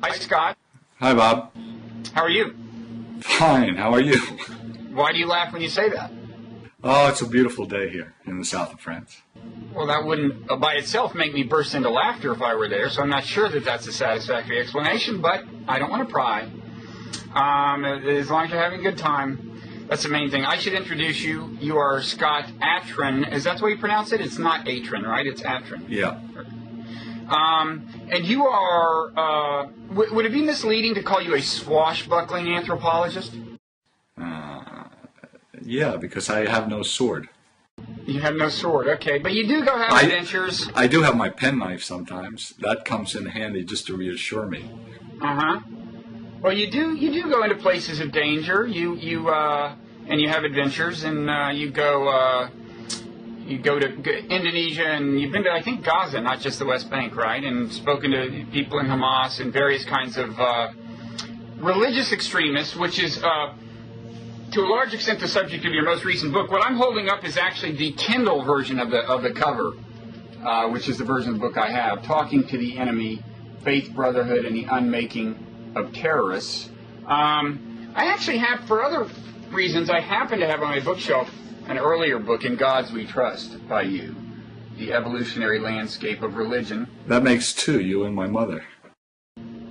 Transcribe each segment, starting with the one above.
Hi, Scott. Hi, Bob. How are you? Fine. How are you? Why do you laugh when you say that? Oh, it's a beautiful day here in the south of France. Well, that wouldn't by itself make me burst into laughter if I were there, so I'm not sure that that's a satisfactory explanation, but I don't want to pry. As long as you're having a good time, that's the main thing. I should introduce you. You are Scott Atran. Is that the way you pronounce it? It's not Atran, right? It's Atran. Yeah. And you are, would it be misleading to call you a swashbuckling anthropologist? Yeah, because I have no sword. You have no sword, okay. But you do go have adventures. I do have my penknife sometimes. That comes in handy just to reassure me. Uh-huh. Well, you do go into places of danger. And you have adventures, and you go to Indonesia, and you've been to, I think, Gaza, not just the West Bank, right? And spoken to people in Hamas and various kinds of religious extremists, which is to a large extent the subject of your most recent book. What I'm holding up is actually the Kindle version of the cover, which is the version of the book I have, Talking to the Enemy, Faith, Brotherhood, and the Unmaking of Terrorists. I actually have, for other reasons, I happen to have on my bookshelf an earlier book, In Gods We Trust, by you, The Evolutionary Landscape of Religion. That makes two, you and my mother.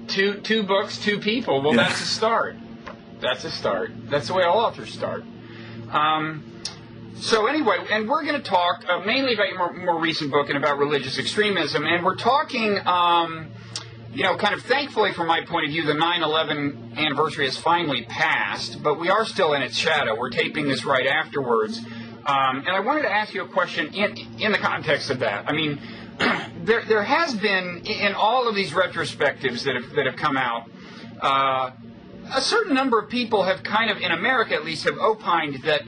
Two books, two people. Well, yeah. That's a start. That's a start. That's the way all authors start. So anyway, and we're going to talk mainly about your more recent book and about religious extremism, and we're talking, kind of thankfully from my point of view, the 9/11 anniversary has finally passed, but we are still in its shadow. We're taping this right afterwards. And I wanted to ask you a question in the context of that. I mean, there has been, in all of these retrospectives that have come out, a certain number of people have kind of, in America at least, have opined that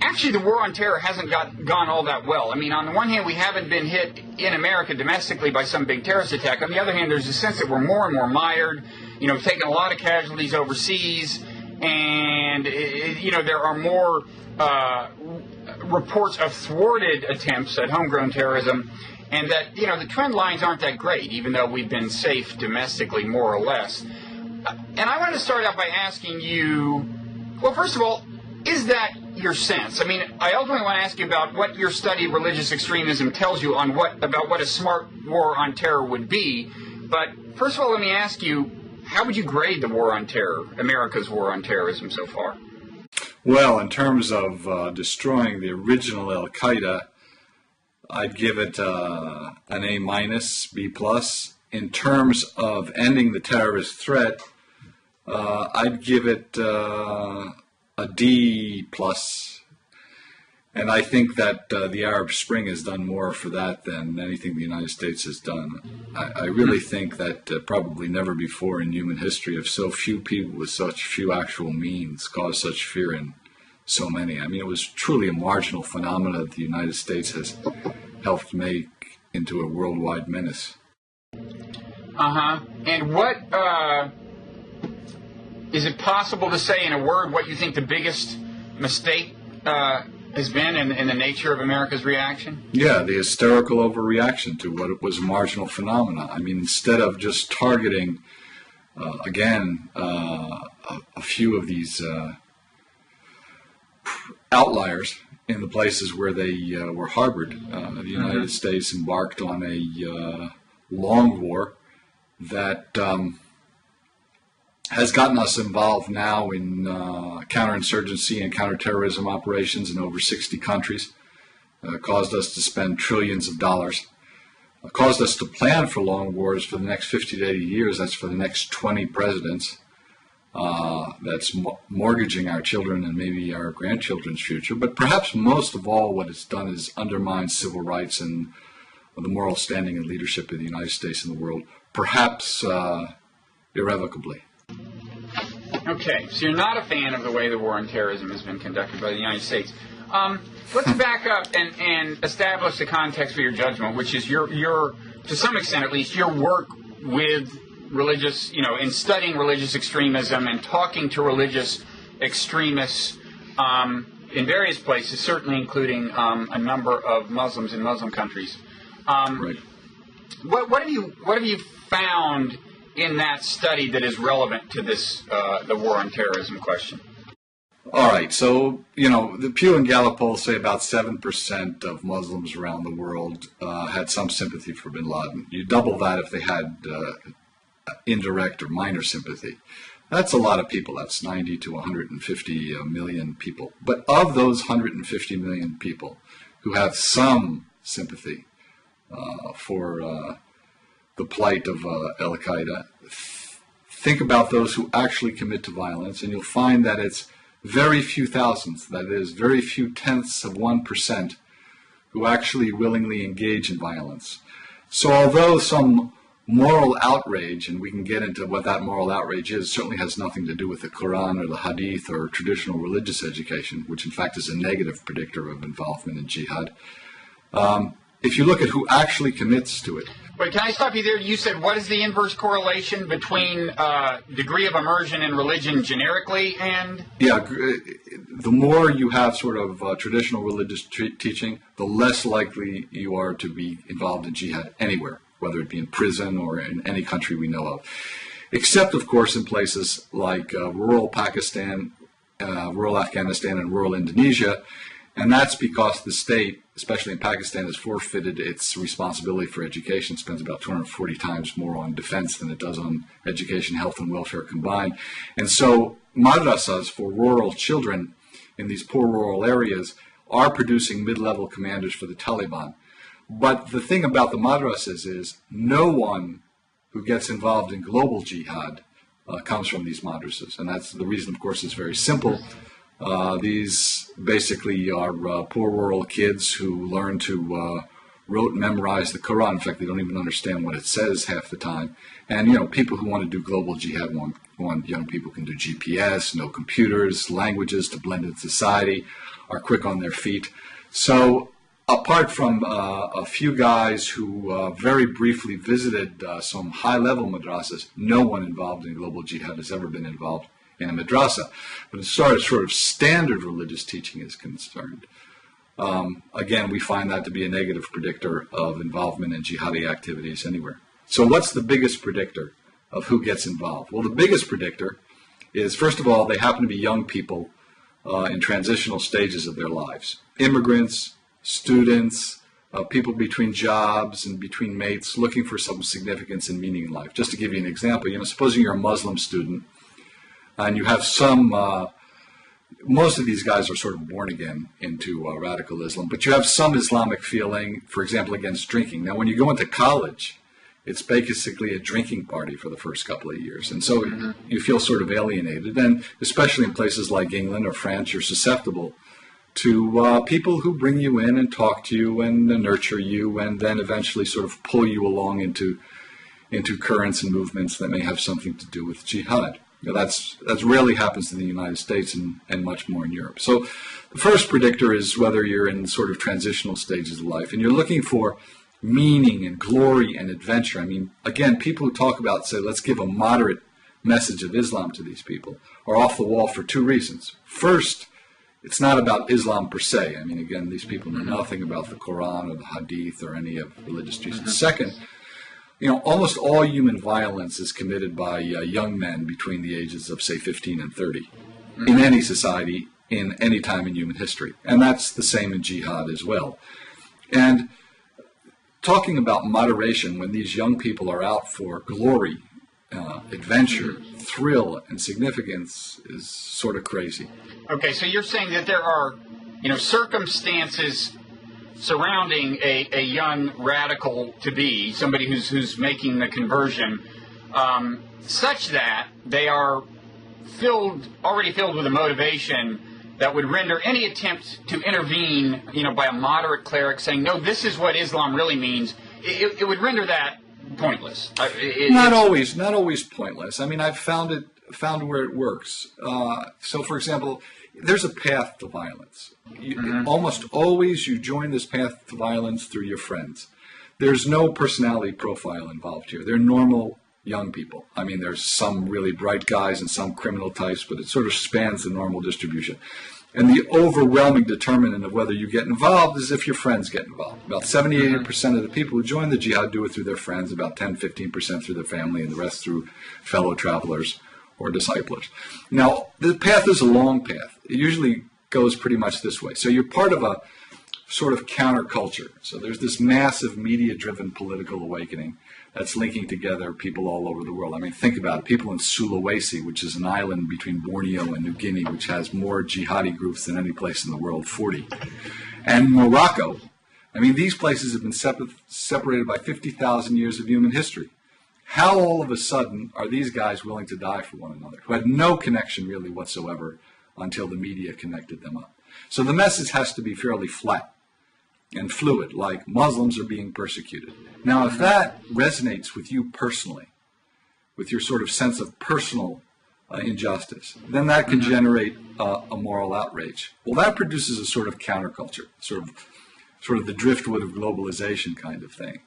actually the war on terror hasn't gone all that well. I mean, on the one hand, we haven't been hit in America domestically by some big terrorist attack. On the other hand, there's a sense that we're more and more mired, taking a lot of casualties overseas, and, there are more reports of thwarted attempts at homegrown terrorism, and that, the trend lines aren't that great, even though we've been safe domestically, more or less. And I wanted to start out by asking you, well, first of all, is that your sense? I mean, I ultimately want to ask you about what your study of religious extremism tells you on about what a smart war on terror would be. But first of all, let me ask you, how would you grade the war on terror, America's war on terrorism so far? Well, in terms of destroying the original Al-Qaeda, I'd give it an A-, B+. In terms of ending the terrorist threat, I'd give it a D+. And I think that the Arab Spring has done more for that than anything the United States has done. I really think that probably never before in human history have so few people with such few actual means caused such fear in so many. I mean, it was truly a marginal phenomenon that the United States has helped make into a worldwide menace. Uh-huh. And what, is it possible to say in a word what you think the biggest mistake has been in the nature of America's reaction? Yeah, the hysterical overreaction to what was a marginal phenomena. I mean, instead of just targeting, a few of these outliers in the places where they were harbored, the United States embarked on a long war that has gotten us involved now in counterinsurgency and counterterrorism operations in over 60 countries, caused us to spend trillions of dollars, caused us to plan for long wars for the next 50 to 80 years. That's for the next 20 presidents. That's mortgaging our children and maybe our grandchildren's future. But perhaps most of all, what it's done is undermine civil rights and the moral standing and leadership of the United States in the world, perhaps irrevocably. Okay, so you're not a fan of the way the war on terrorism has been conducted by the United States. Let's back up and establish the context for your judgment, which is your, to some extent at least, your work with religious, in studying religious extremism and talking to religious extremists in various places, certainly including a number of Muslims in Muslim countries. Right. What have you found in that study that is relevant to this, the war on terrorism question? All right, so, the Pew and Gallup polls say about 7% of Muslims around the world had some sympathy for bin Laden. You double that if they had indirect or minor sympathy. That's a lot of people. That's 90 to 150 million people. But of those 150 million people who have some sympathy for the plight of Al-Qaeda, think about those who actually commit to violence, and you'll find that it's very few thousands, that is, very few tenths of 1% who actually willingly engage in violence. So although some moral outrage, and we can get into what that moral outrage is, certainly has nothing to do with the Quran or the Hadith or traditional religious education, which in fact is a negative predictor of involvement in jihad. If you look at who actually commits to it. Wait, can I stop you there? You said, what is the inverse correlation between degree of immersion in religion generically and? Yeah, the more you have sort of traditional religious teaching, the less likely you are to be involved in jihad anywhere, whether it be in prison or in any country we know of. Except, of course, in places like rural Pakistan, rural Afghanistan, and rural Indonesia. And that's because the state, especially in Pakistan, has forfeited its responsibility for education, spends about 240 times more on defense than it does on education, health, and welfare combined. And so madrasas for rural children in these poor rural areas are producing mid-level commanders for the Taliban. But the thing about the madrasas is no one who gets involved in global jihad comes from these madrasas. And that's the reason, of course, is very simple. These basically are poor rural kids who learn to rote and memorize the Quran. In fact, they don't even understand what it says half the time. And, people who want to do global jihad want young people can do GPS, know computers, languages to blend in society, are quick on their feet. So apart from a few guys who very briefly visited some high-level madrasas, no one involved in global jihad has ever been involved in a madrasa. But as far as sort of standard religious teaching is concerned, again, we find that to be a negative predictor of involvement in jihadi activities anywhere. So what's the biggest predictor of who gets involved? Well, the biggest predictor is, first of all, they happen to be young people in transitional stages of their lives. Immigrants, students, people between jobs and between mates looking for some significance and meaning in life. Just to give you an example, supposing you're a Muslim student, and you have some, most of these guys are sort of born again into radical Islam, but you have some Islamic feeling, for example, against drinking. Now, when you go into college, it's basically a drinking party for the first couple of years. And so you feel sort of alienated. And especially in places like England or France, you're susceptible to people who bring you in and talk to you and nurture you and then eventually sort of pull you along into currents and movements that may have something to do with jihad. That's rarely happens in the United States and much more in Europe. So the first predictor is whether you're in sort of transitional stages of life and you're looking for meaning and glory and adventure. I mean, again, people who talk about, say, let's give a moderate message of Islam to these people are off the wall for two reasons. First, it's not about Islam per se. I mean, again, these people know nothing about the Quran or the Hadith or any of religious teachings. Second, almost all human violence is committed by young men between the ages of, say, 15 and 30 in any society, in any time in human history. And that's the same in jihad as well. And talking about moderation when these young people are out for glory, adventure, thrill, and significance is sort of crazy. Okay, so you're saying that there are, circumstances surrounding a young radical to be, somebody who's making the conversion, such that they are already filled with a motivation that would render any attempt to intervene, by a moderate cleric saying, no, this is what Islam really means, it would render that pointless. Not always pointless. I mean, I've found where it works. So, for example, there's a path to violence. Almost always you join this path to violence through your friends. There's no personality profile involved here. They're normal young people. I mean, there's some really bright guys and some criminal types, but it sort of spans the normal distribution. And the overwhelming determinant of whether you get involved is if your friends get involved. About 70-80% of the people who join the jihad do it through their friends, about 10-15% through their family, and the rest through fellow travelers or disciplers. Now, the path is a long path. It usually goes pretty much this way. So you're part of a sort of counterculture. So there's this massive media-driven political awakening that's linking together people all over the world. I mean, think about it. People in Sulawesi, which is an island between Borneo and New Guinea, which has more jihadi groups than any place in the world, 40. And Morocco. I mean, these places have been separated by 50,000 years of human history. How all of a sudden are these guys willing to die for one another, who had no connection really whatsoever until the media connected them up? So the message has to be fairly flat and fluid, like Muslims are being persecuted. Now, if that resonates with you personally, with your sort of sense of personal injustice, then that can generate a moral outrage. Well, that produces a sort of counterculture, sort of the driftwood of globalization kind of thing.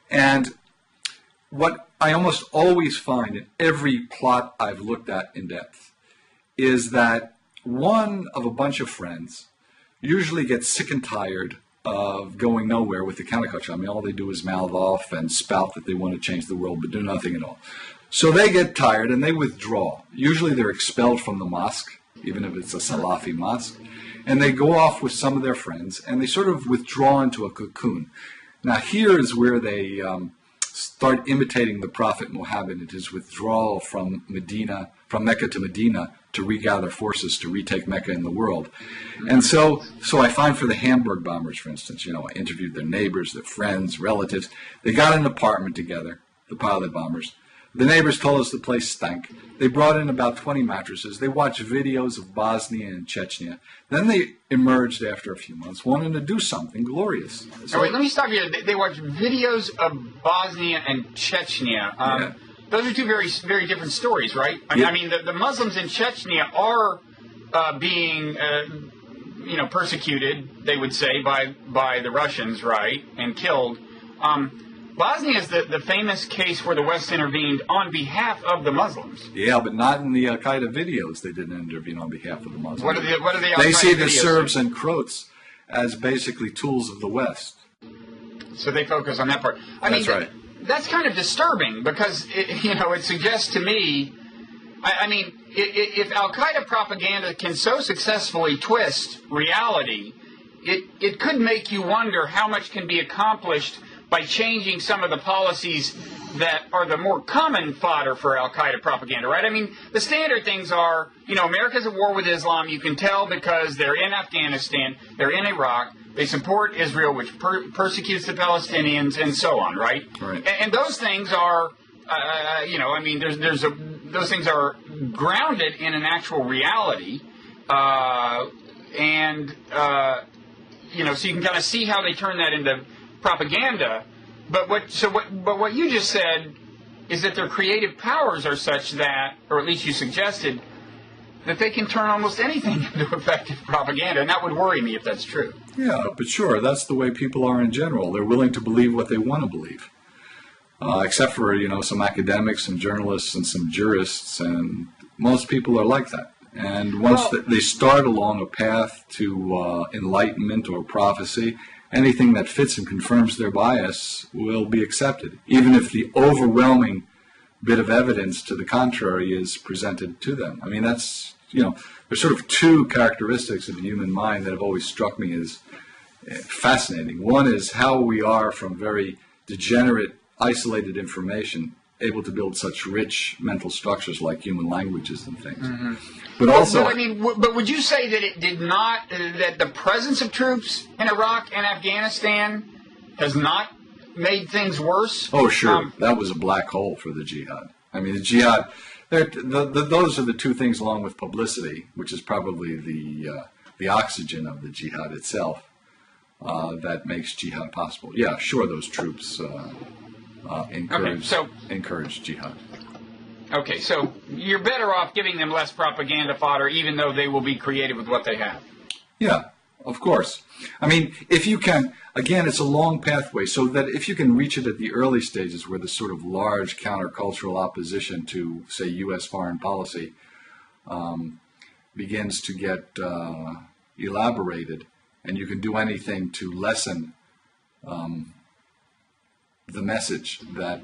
And what I almost always find in every plot I've looked at in depth is that one of a bunch of friends usually gets sick and tired of going nowhere with the counterculture. I mean, all they do is mouth off and spout that they want to change the world, but do nothing at all. So they get tired and they withdraw. Usually they're expelled from the mosque, even if it's a Salafi mosque, and they go off with some of their friends and they sort of withdraw into a cocoon. Now here is where they start imitating the Prophet Muhammad in his withdrawal from Mecca to Medina to regather forces to retake Mecca in the world. And so I find for the Hamburg bombers, for instance, I interviewed their neighbors, their friends, relatives. They got an apartment together, the pilot bombers. The neighbors told us the place stank. They brought in about 20 mattresses. They watched videos of Bosnia and Chechnya. Then they emerged after a few months wanting to do something glorious. So wait, let me stop you. They watched videos of Bosnia and Chechnya. Yeah. Those are two very, very different stories, right? I mean, the Muslims in Chechnya are being, persecuted, they would say, by the Russians, right, and killed. Bosnia is the famous case where the West intervened on behalf of the Muslims. Yeah, but not in the Al-Qaeda videos. They didn't intervene on behalf of the Muslims. What are the Al-Qaeda They see the videos Serbs say? and Croats as basically tools of the West. So they focus on that part. That's right. That's kind of disturbing because, it suggests to me, if Al-Qaeda propaganda can so successfully twist reality, it could make you wonder how much can be accomplished by changing some of the policies that are the more common fodder for Al-Qaeda propaganda, right? I mean, the standard things are, America's at war with Islam. You can tell because they're in Afghanistan, they're in Iraq, they support Israel, which persecutes the Palestinians, and so on, right? Right. And those things are, those things are grounded in an actual reality, so you can kind of see how they turn that into propaganda. But what you just said is that their creative powers are such that, or at least you suggested, that they can turn almost anything into effective propaganda, and that would worry me if that's true. Yeah, but sure, that's the way people are in general. They're willing to believe what they want to believe, except for, some academics and journalists and some jurists, and most people are like that. And once they start along a path to enlightenment or prophecy, anything that fits and confirms their bias will be accepted, even if the overwhelming bit of evidence to the contrary is presented to them. I mean, that's, there's sort of two characteristics of the human mind that have always struck me as fascinating. One is how we are, from very degenerate, isolated information, able to build such rich mental structures like human languages and things. Mm-hmm. But also, but would you say that it did not, that the presence of troops in Iraq and Afghanistan has not made things worse? Oh, sure. That was a black hole for the jihad. I mean, the jihad, those are the two things, along with publicity, which is probably the oxygen of the jihad itself, that makes jihad possible. Yeah, sure, those troops encourage jihad. Okay, so you're better off giving them less propaganda fodder, even though they will be creative with what they have. Yeah, of course. I mean, if you can, again, it's a long pathway, so that if you can reach it at the early stages where there's sort of large countercultural opposition to, say, U.S. foreign policy, begins to get elaborated, and you can do anything to lessen the message that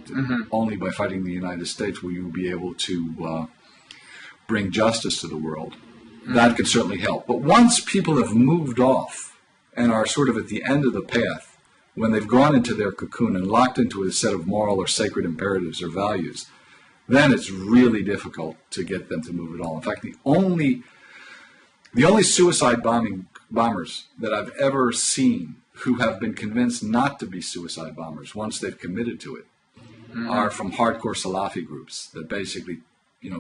only by fighting the United States will you be able to bring justice to the world. That can certainly help. But once people have moved off and are sort of at the end of the path, when they've gone into their cocoon and locked into a set of moral or sacred imperatives or values, then it's really difficult to get them to move at all. In fact, the only suicide bombers that I've ever seen who have been convinced not to be suicide bombers once they've committed to it are from hardcore Salafi groups that basically,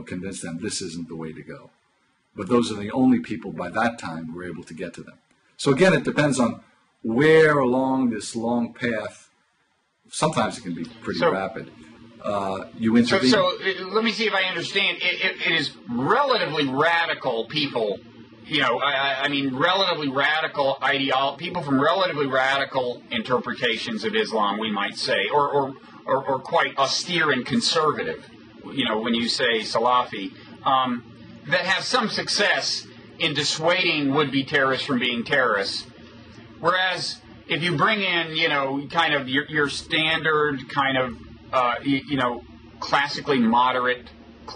convince them this isn't the way to go. But those are the only people by that time who were able to get to them. So again, it depends on where along this long path, sometimes it can be pretty rapid, you intervene. So let me see if I understand. It is relatively radical people, I mean relatively radical people from relatively radical interpretations of Islam, we might say, or quite austere and conservative, when you say Salafi, that have some success in dissuading would-be terrorists from being terrorists. Whereas if you bring in, kind of your standard kind of, classically moderate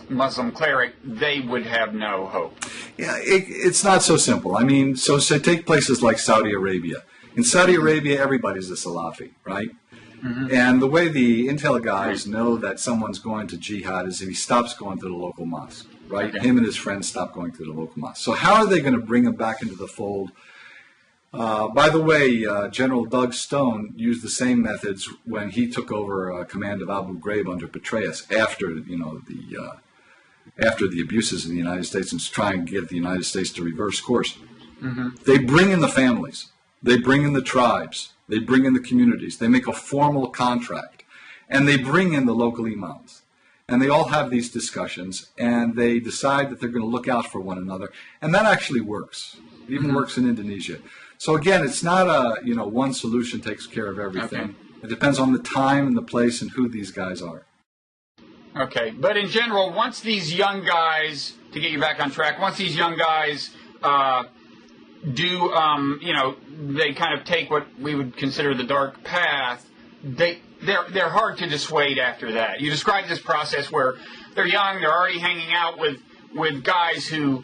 Muslim cleric, they would have no hope. Yeah, it's not so simple. I mean, so take places like Saudi Arabia. In Saudi Arabia, everybody's a Salafi, right? And the way the intel guys know that someone's going to jihad is if he stops going to the local mosque, right? Him and his friends stop going to the local mosque. So how are they going to bring him back into the fold? By the way, General Doug Stone used the same methods when he took over command of Abu Ghraib under Petraeus after the abuses in the United States and to try and get the United States to reverse course. They bring in the families, they bring in the tribes, they bring in the communities, they make a formal contract, and they bring in the local imams. And they all have these discussions, and they decide that they're going to look out for one another. And that actually works. It even works in Indonesia. So again, it's not one solution takes care of everything. It depends on the time and the place and who these guys are. Okay, but in general, once these young guys, to get you back on track, once these young guys they kind of take what we would consider the dark path, they're hard to dissuade after that. You describe this process where they're young, they're already hanging out with guys who,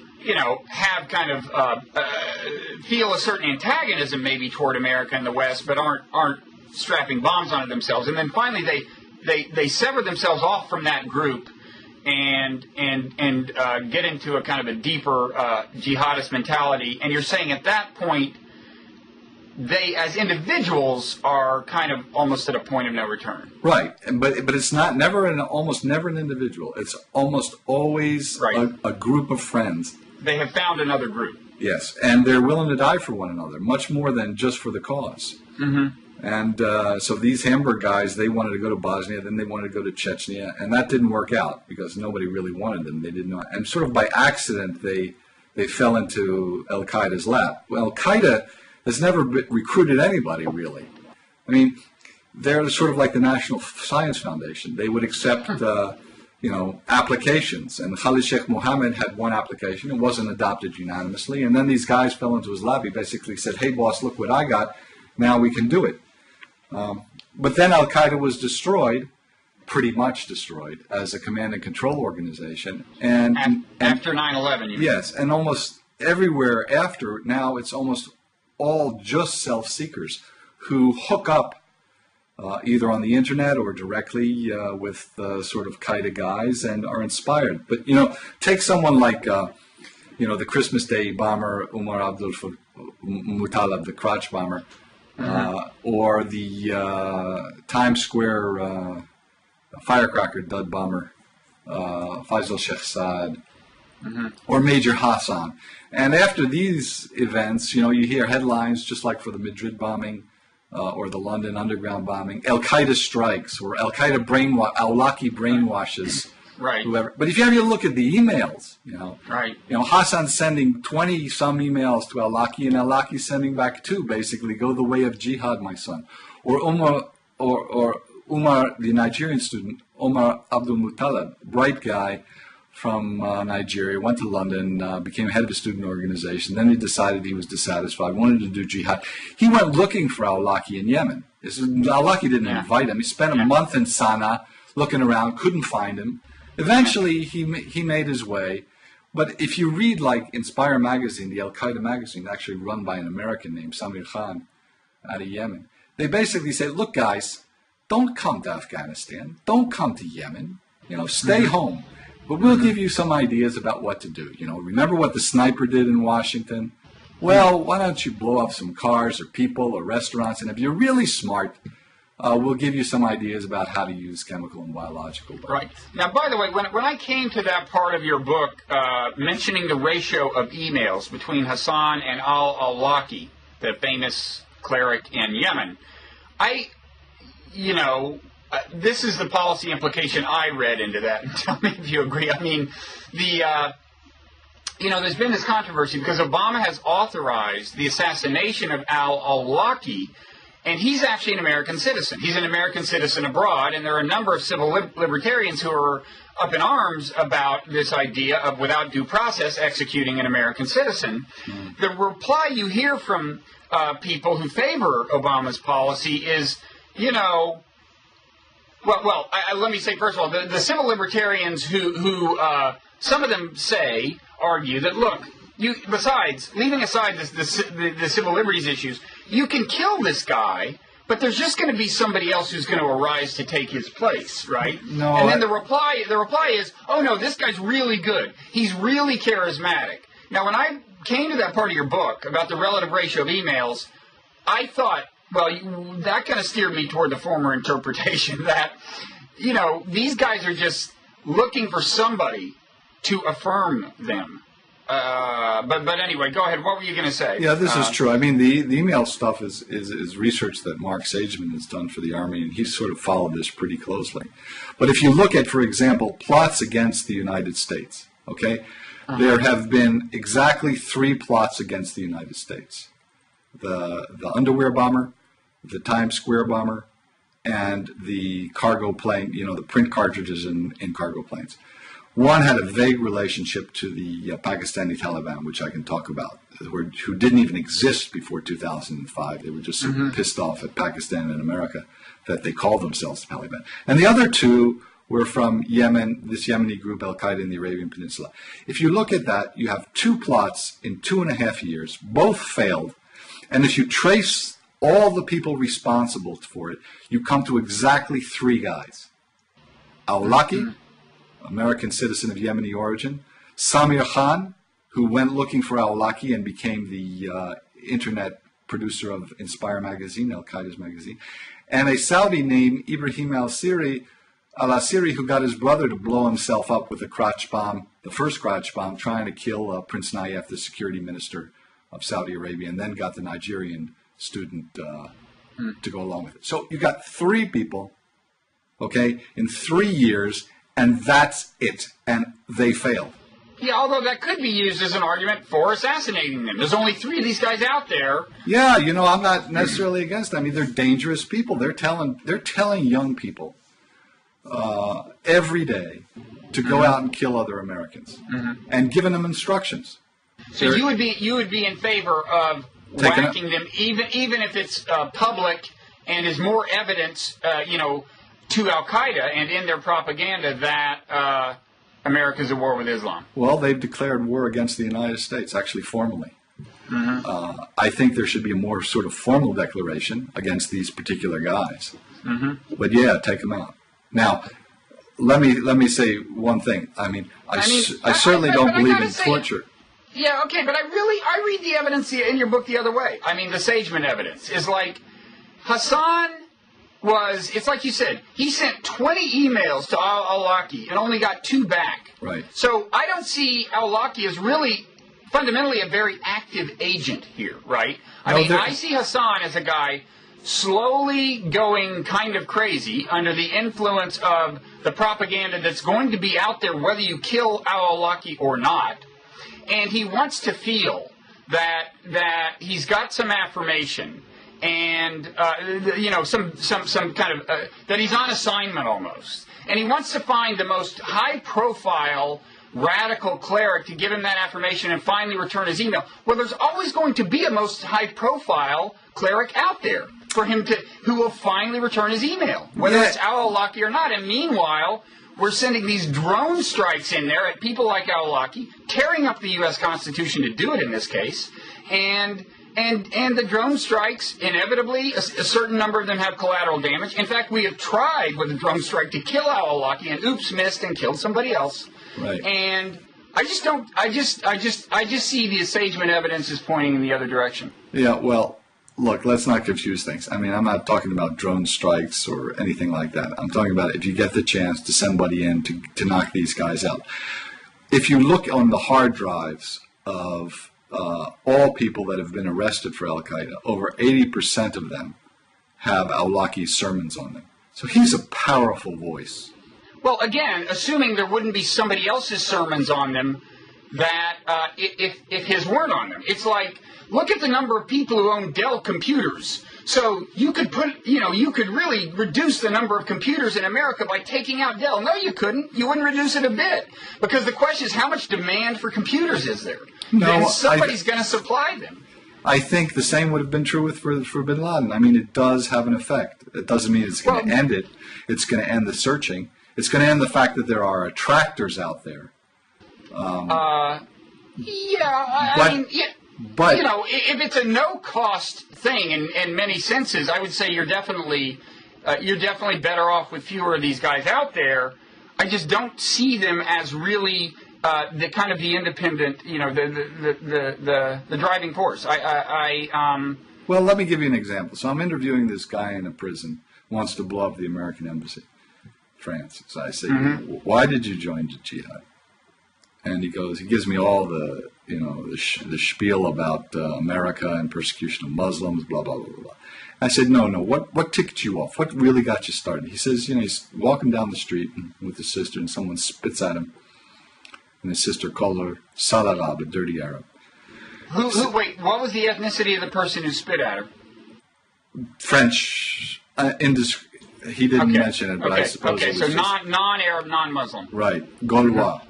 have kind of feel a certain antagonism maybe toward America and the West, but aren't strapping bombs onto themselves. And then finally they sever themselves off from that group and get into a kind of a deeper jihadist mentality. And you're saying at that point, they, as individuals, are kind of almost at a point of no return. Right, but it's almost never an individual. It's almost always a group of friends. They have found another group. Yes, and they're willing to die for one another, much more than just for the cause. And so these Hamburg guys, they wanted to go to Bosnia, then they wanted to go to Chechnya, and that didn't work out because nobody really wanted them. They did not, and sort of by accident, they fell into Al Qaeda's lap. Well, Al Qaeda has never recruited anybody, really. I mean, they're sort of like the National Science Foundation. They would accept, applications. And Khalid Sheikh Mohammed had one application. It wasn't adopted unanimously. And then these guys fell into his lap. He basically said, hey, boss, look what I got. Now we can do it. But then Al Qaeda was destroyed, pretty much destroyed, as a command and control organization. And after 9/11, you mean? Yes, and almost everywhere after, now it's almost all just self-seekers who hook up either on the internet or directly with sort of Qaeda guys and are inspired. But, take someone like, the Christmas Day bomber, Umar Abdul Muttalib, the crotch bomber, or the Times Square firecracker dud bomber, Faisal Shehzad, or Major Hassan. And after these events, you hear headlines just like for the Madrid bombing or the London Underground bombing, Al-Qaeda strikes or Al-Qaeda Awlaki brainwashes whoever. But if you have a look at the emails, Hassan's sending 20-some emails to Awlaki, and Awlaki sending back 2, basically, go the way of jihad, my son. Or Umar, the Nigerian student, Umar Abdul Muttalib, bright guy, from Nigeria, went to London, became head of a student organization. Then he decided he was dissatisfied, wanted to do jihad. He went looking for al-Awlaki in Yemen. Al-Awlaki didn't invite him. He spent a month in Sana'a looking around, couldn't find him. Eventually, he made his way. But if you read, like, Inspire magazine, the Al-Qaeda magazine, actually run by an American named Samir Khan out of Yemen, they basically say, look, guys, don't come to Afghanistan. Don't come to Yemen. Stay home. But we'll give you some ideas about what to do. Remember what the sniper did in Washington? Well, why don't you blow up some cars or people or restaurants? And if you're really smart, we'll give you some ideas about how to use chemical and biological weapons. Right. Now, by the way, when I came to that part of your book mentioning the ratio of emails between Hassan and al-Awlaki, the famous cleric in Yemen, this is the policy implication I read into that. Tell me if you agree. I mean, there's been this controversy because Obama has authorized the assassination of al-Awlaki, and he's actually an American citizen. He's an American citizen abroad, and there are a number of civil libertarians who are up in arms about this idea of, without due process, executing an American citizen. The reply you hear from people who favor Obama's policy is, let me say, first of all, the civil libertarians who some of them argue that, look, besides, leaving aside the civil liberties issues, you can kill this guy, but there's just going to be somebody else who's going to arise to take his place, right? No. And then the reply is, oh, no, this guy's really good. He's really charismatic. Now, when I came to that part of your book about the relative ratio of emails, I thought, well, that kind of steered me toward the former interpretation that, these guys are just looking for somebody to affirm them. But anyway, go ahead. What were you going to say? Yeah, this is true. I mean, the email stuff is research that Mark Sageman has done for the Army, and he's sort of followed this pretty closely. But if you look at, for example, plots against the United States, okay, there have been exactly 3 plots against the United States. The underwear bomber, the Times Square bomber, and the cargo plane, the print cartridges in cargo planes. One had a vague relationship to the Pakistani Taliban, which I can talk about, who didn't even exist before 2005. They were just sort of pissed off at Pakistan and America that they called themselves the Taliban. And the other 2 were from Yemen, this Yemeni group, Al-Qaeda in the Arabian Peninsula. If you look at that, you have 2 plots in 2.5 years. Both failed. And if you trace all the people responsible for it, you come to exactly 3 guys. Al-Awlaki, American citizen of Yemeni origin; Samir Khan, who went looking for al-Awlaki and became the internet producer of Inspire magazine, Al-Qaeda's magazine; and a Saudi named Ibrahim al-Asiri, who got his brother to blow himself up with a crotch bomb, the first crotch bomb, trying to kill Prince Nayef, the security minister of Saudi Arabia, and then got the Nigerian student to go along with it. So you got 3 people, okay, in 3 years, and that's it. And they failed. Yeah, although that could be used as an argument for assassinating them. There's only 3 of these guys out there. Yeah, I'm not necessarily against them. I mean, they're dangerous people. They're telling young people every day to go out and kill other Americans, and giving them instructions. So you would be in favor of whacking them, even if it's public and is more evidence, to Al-Qaeda and in their propaganda that America's at war with Islam. Well, they've declared war against the United States, actually formally. I think there should be a more sort of formal declaration against these particular guys. But yeah, take them out. Now, let me say one thing. I mean, I certainly don't believe in torture. Yeah, okay, but I read the evidence in your book the other way. I mean, the Sageman evidence is like Hassan it's like you said, he sent 20 emails to al-Awlaki and only got 2 back. Right. So I don't see al-Awlaki as really fundamentally a very active agent here, right? I see Hassan as a guy slowly going kind of crazy under the influence of the propaganda that's going to be out there whether you kill al-Awlaki or not. And he wants to feel that he's got some affirmation and some kind of that he's on assignment almost, and he wants to find the most high-profile radical cleric to give him that affirmation and finally return his email. Well, there's always going to be a most high-profile cleric out there for him to, who will finally return his email, whether it's al-Awlaki or not. And meanwhile, we're sending these drone strikes in there at people like al-Awlaki, tearing up the U.S. Constitution to do it in this case, and the drone strikes, inevitably, a certain number of them have collateral damage. In fact, we have tried with a drone strike to kill al-Awlaki, and oops, missed and killed somebody else. Right. And I just see the assagement evidence is pointing in the other direction. Yeah, well, look, let's not confuse things. I mean, I'm not talking about drone strikes or anything like that. I'm talking about if you get the chance to send somebody in to knock these guys out. If you look on the hard drives of all people that have been arrested for Al-Qaeda, over 80% of them have al-Awlaki's sermons on them. So he's a powerful voice. Well, again, assuming there wouldn't be somebody else's sermons on them that if his weren't on them. It's like, look at the number of people who own Dell computers. So you could you could really reduce the number of computers in America by taking out Dell. No, you couldn't. You wouldn't reduce it a bit. Because the question is, how much demand for computers is there? No, and somebody's going to supply them. I think the same would have been true for bin Laden. I mean, it does have an effect. It doesn't mean it's going to end it. It's going to end the searching. It's going to end the fact that there are attractors out there. I mean, but, if it's a no-cost thing in many senses, I would say you're definitely better off with fewer of these guys out there. I just don't see them as really the kind of the independent, the driving force. Well, let me give you an example. So I'm interviewing this guy in a prison who wants to blow up the American embassy, France. So I say, why did you join the jihad? And he gives me all the spiel about America and persecution of Muslims, blah, blah, blah, blah. I said, no, what ticked you off? What really got you started? He says, he's walking down the street with his sister and someone spits at him. And his sister called her Salarab, a dirty Arab. Wait, what was the ethnicity of the person who spit at her? French. He didn't mention it, but I suppose it was so non-Arab, non-Muslim. Right, Gaulois.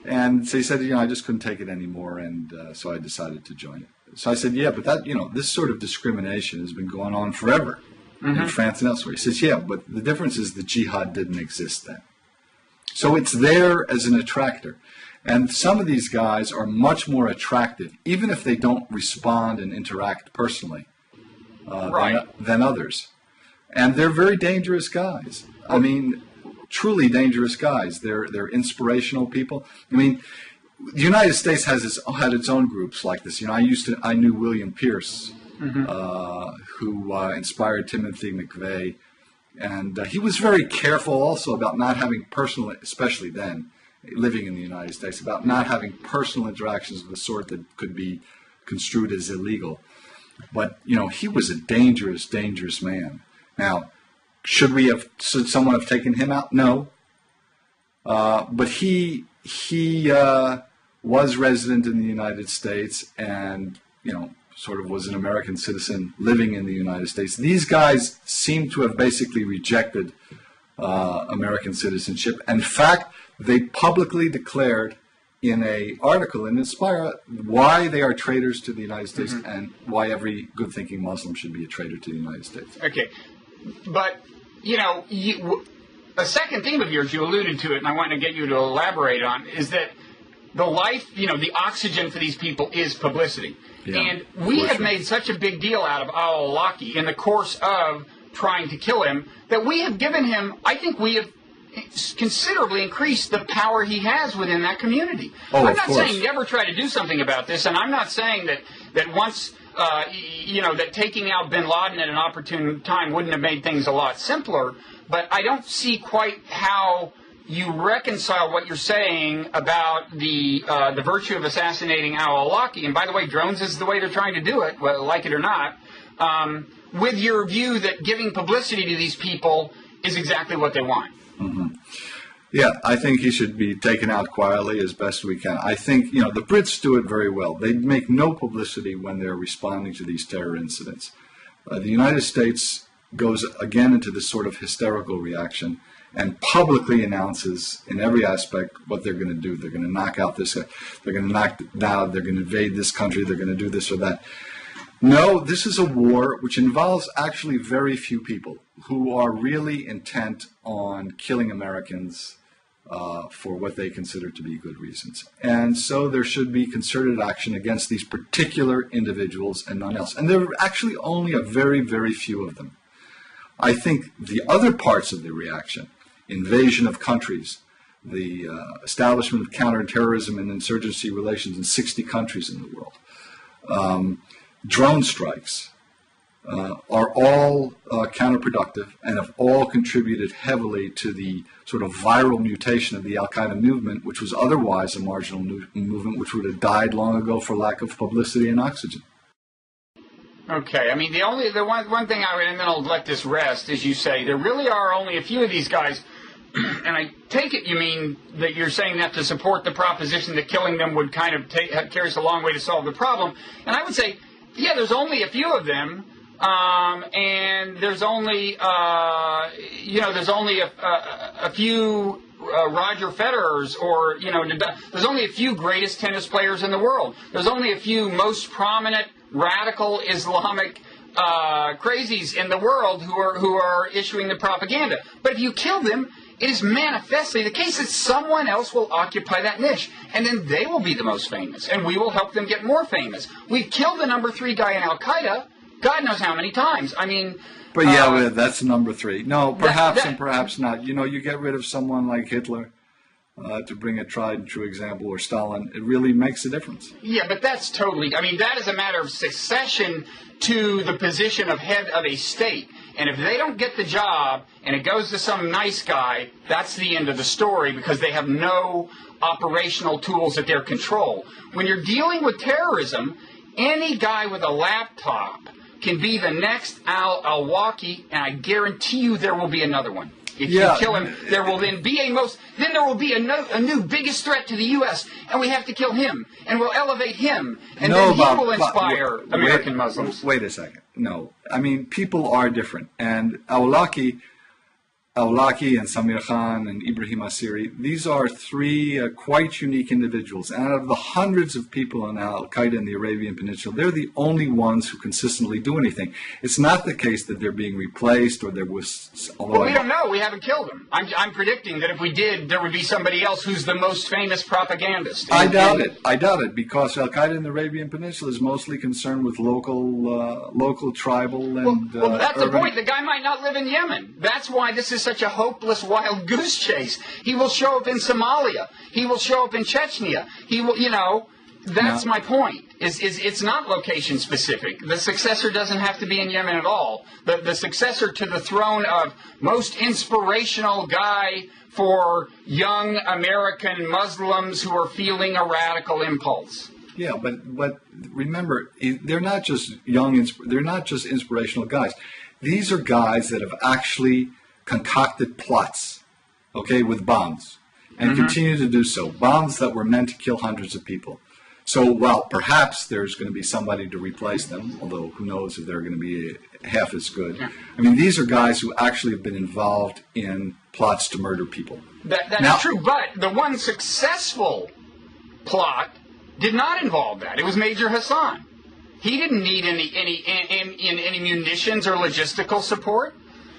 And so he said, I just couldn't take it anymore, and so I decided to join it. So I said, yeah, but that, this sort of discrimination has been going on forever in France and elsewhere. He says, yeah, but the difference is the jihad didn't exist then. So it's there as an attractor. And some of these guys are much more attractive, even if they don't respond and interact personally, than others. And they're very dangerous guys. I mean, truly dangerous guys. They're inspirational people. I mean, the United States had its own groups like this. I knew William Pierce, who inspired Timothy McVeigh, and he was very careful also about not having personal, especially then, living in the United States, about not having personal interactions of the sort that could be construed as illegal. But he was a dangerous, dangerous man. Now, should someone have taken him out? No. But he was resident in the United States and, sort of was an American citizen living in the United States. These guys seem to have basically rejected American citizenship. In fact, they publicly declared in an article in Inspire why they are traitors to the United States and why every good-thinking Muslim should be a traitor to the United States. Okay. But, a second theme of yours, you alluded to it, and I want to get you to elaborate on, is that the life, the oxygen for these people is publicity. Yeah, and we have made such a big deal out of al-Awlaki in the course of trying to kill him that we have given him, I think we have considerably increased the power he has within that community. Oh, I'm not saying never try to do something about this, and I'm not saying that once... that taking out bin Laden at an opportune time wouldn't have made things a lot simpler, but I don't see quite how you reconcile what you're saying about the virtue of assassinating al-Awlaki, and by the way, drones is the way they're trying to do it, whether like it or not, with your view that giving publicity to these people is exactly what they want. Yeah, I think he should be taken out quietly as best we can. I think, the Brits do it very well. They make no publicity when they're responding to these terror incidents. The United States goes again into this sort of hysterical reaction, and publicly announces in every aspect what they're going to do. They're going to knock out this, they're going to knock it down, they're going to invade this country, they're going to do this or that. No, this is a war which involves actually very few people who are really intent on killing Americans for what they consider to be good reasons. And so there should be concerted action against these particular individuals and none else. And there are actually only a very, very few of them. I think the other parts of the reaction, invasion of countries, the establishment of counterterrorism and insurgency relations in 60 countries in the world, drone strikes, are all counterproductive and have all contributed heavily to the sort of viral mutation of the Al-Qaeda movement, which was otherwise a marginal movement which would have died long ago for lack of publicity and oxygen. Okay, I mean, the one thing I would, and then I'll let this rest, is you say there really are only a few of these guys, and I take it you mean that you're saying that to support the proposition that killing them would kind of carry us a long way to solve the problem. And I would say, yeah, there's only a few of them, and there's only, there's only a few Roger Federers, or, there's only a few greatest tennis players in the world. There's only a few most prominent radical Islamic crazies in the world who are issuing the propaganda. But if you kill them, it is manifestly the case that someone else will occupy that niche, and then they will be the most famous, and we will help them get more famous. We've killed the number 3 guy in Al-Qaeda, God knows how many times. I mean... But yeah, that's number 3. No, perhaps and perhaps not. You get rid of someone like Hitler, to bring a tried and true example, or Stalin, it really makes a difference. Yeah, but that's totally... I mean, that is a matter of succession to the position of head of a state. And if they don't get the job and it goes to some nice guy, that's the end of the story, because they have no operational tools at their control. When you're dealing with terrorism, any guy with a laptop can be the next al-Awlaki, and I guarantee you there will be another one. If you kill him, there will then be there will be a new biggest threat to the U.S., and we have to kill him, and we'll elevate him, and then he will inspire American Muslims. Wait a second. No. I mean, people are different. And Awlaki and Samir Khan and Ibrahim Asiri, these are 3 quite unique individuals. And out of the hundreds of people in Al-Qaeda in the Arabian Peninsula, they're the only ones who consistently do anything. It's not the case that they're being replaced or there was... Well, we don't know. We haven't killed them. I'm predicting that if we did, there would be somebody else who's the most famous propagandist. I doubt it, because Al-Qaeda in the Arabian Peninsula is mostly concerned with local tribal and well, that's the point. The guy might not live in Yemen. That's why this is such a hopeless wild goose chase. He will show up in Somalia. He will show up in Chechnya. He will, that's my point. It's not location specific. The successor doesn't have to be in Yemen at all. The successor to the throne of most inspirational guy for young American Muslims who are feeling a radical impulse. Yeah, but remember, they're not just they're not just inspirational guys. These are guys that have actually concocted plots, with bombs, and continue to do so. Bombs that were meant to kill hundreds of people. So while perhaps there's going to be somebody to replace them, although who knows if they're going to be half as good. I mean, these are guys who actually have been involved in plots to murder people. That is true, but the one successful plot did not involve that. It was Major Hassan. He didn't need any munitions or logistical support.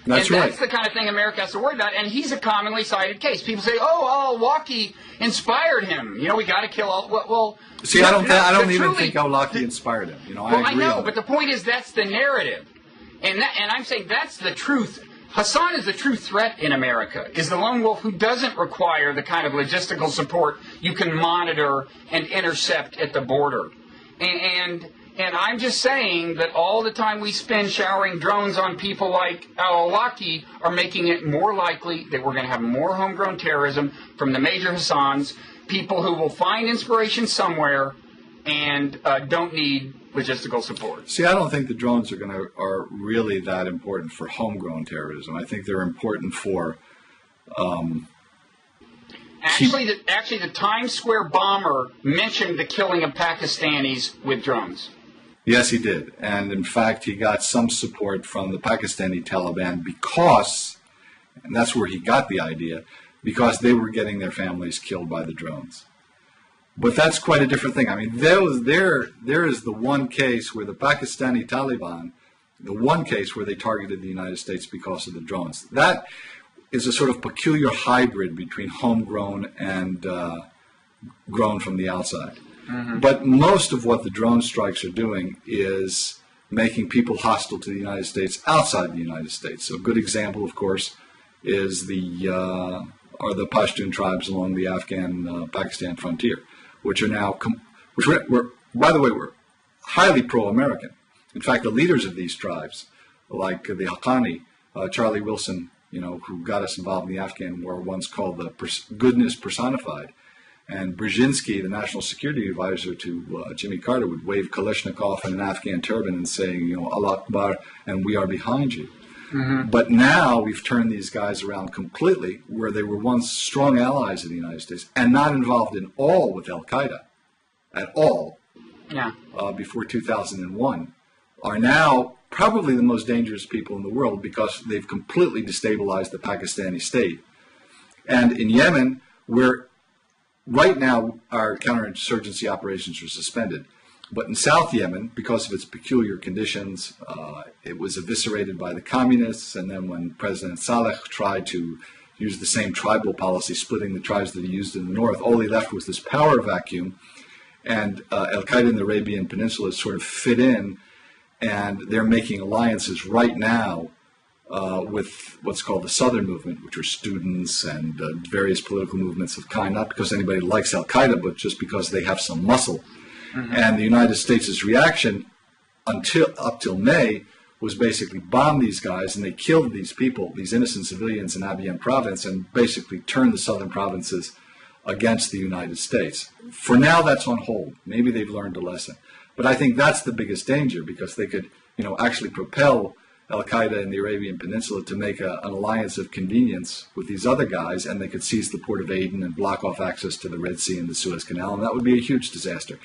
That's right. That's the kind of thing America has to worry about, and he's a commonly cited case. People say, Al-Awlaki inspired him. We got to kill all... Well, see, I don't even think Al-Awlaki inspired him. I know, but the point is that's the narrative. And I'm saying that's the truth. Hassan is the true threat in America, is the lone wolf who doesn't require the kind of logistical support you can monitor and intercept at the border. And I'm just saying that all the time we spend showering drones on people like Al-Awlaki are making it more likely that we're going to have more homegrown terrorism from the Major Hassans, people who will find inspiration somewhere and don't need logistical support. See, I don't think the drones are really that important for homegrown terrorism. I think they're important for... Actually, the Times Square bomber mentioned the killing of Pakistanis with drones. Yes, he did. And in fact, he got some support from the Pakistani Taliban because And that's where he got the idea, because they were getting their families killed by the drones. But that's quite a different thing. I mean, there is the one case where the Pakistani Taliban, the one case where they targeted the United States because of the drones. That is a sort of peculiar hybrid between homegrown and grown from the outside. Mm-hmm. But most of what the drone strikes are doing is making people hostile to the United States outside the United States. So a good example, of course, is the Pashtun tribes along the Afghan-Pakistan frontier, which are now, by the way, we're highly pro-American. In fact, the leaders of these tribes, like the Haqqani, Charlie Wilson, who got us involved in the Afghan war, once called the goodness personified. And Brzezinski, the national security advisor to Jimmy Carter, would wave Kalashnikov and an Afghan turban and saying, Allah Akbar, and we are behind you. Mm-hmm. But now we've turned these guys around completely, where they were once strong allies of the United States and not involved in all with Al-Qaeda at all, before 2001, are now probably the most dangerous people in the world because they've completely destabilized the Pakistani state. And in Yemen, where right now our counterinsurgency operations are suspended, but in South Yemen, because of its peculiar conditions, it was eviscerated by the communists, and then when President Saleh tried to use the same tribal policy, splitting the tribes that he used in the north, all he left was this power vacuum, and Al-Qaeda in the Arabian Peninsula sort of fit in, and they're making alliances right now with what's called the Southern Movement, which are students and various political movements of kind, not because anybody likes Al-Qaeda, but just because they have some muscle. Mm-hmm. And the United States' reaction up till May was basically bomb these guys, and they killed these people, these innocent civilians in Abyan province, and basically turned the southern provinces against the United States. For now, that's on hold. Maybe they've learned a lesson. But I think that's the biggest danger, because they could, actually propel Al-Qaeda in the Arabian Peninsula to make an alliance of convenience with these other guys, and they could seize the port of Aden and block off access to the Red Sea and the Suez Canal, and that would be a huge disaster.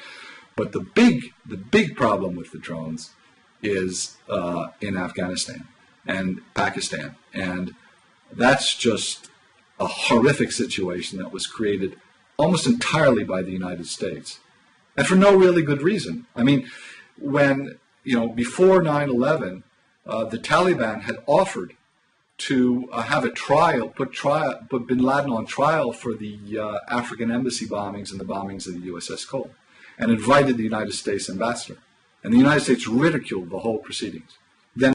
But the big problem with the drones is in Afghanistan and Pakistan, and that's just a horrific situation that was created almost entirely by the United States, and for no really good reason. I mean, when before 9/11, the Taliban had offered to have a trial, put bin Laden on trial for the African embassy bombings and the bombings of the USS Cole, and invited the United States ambassador. And the United States ridiculed the whole proceedings. Then,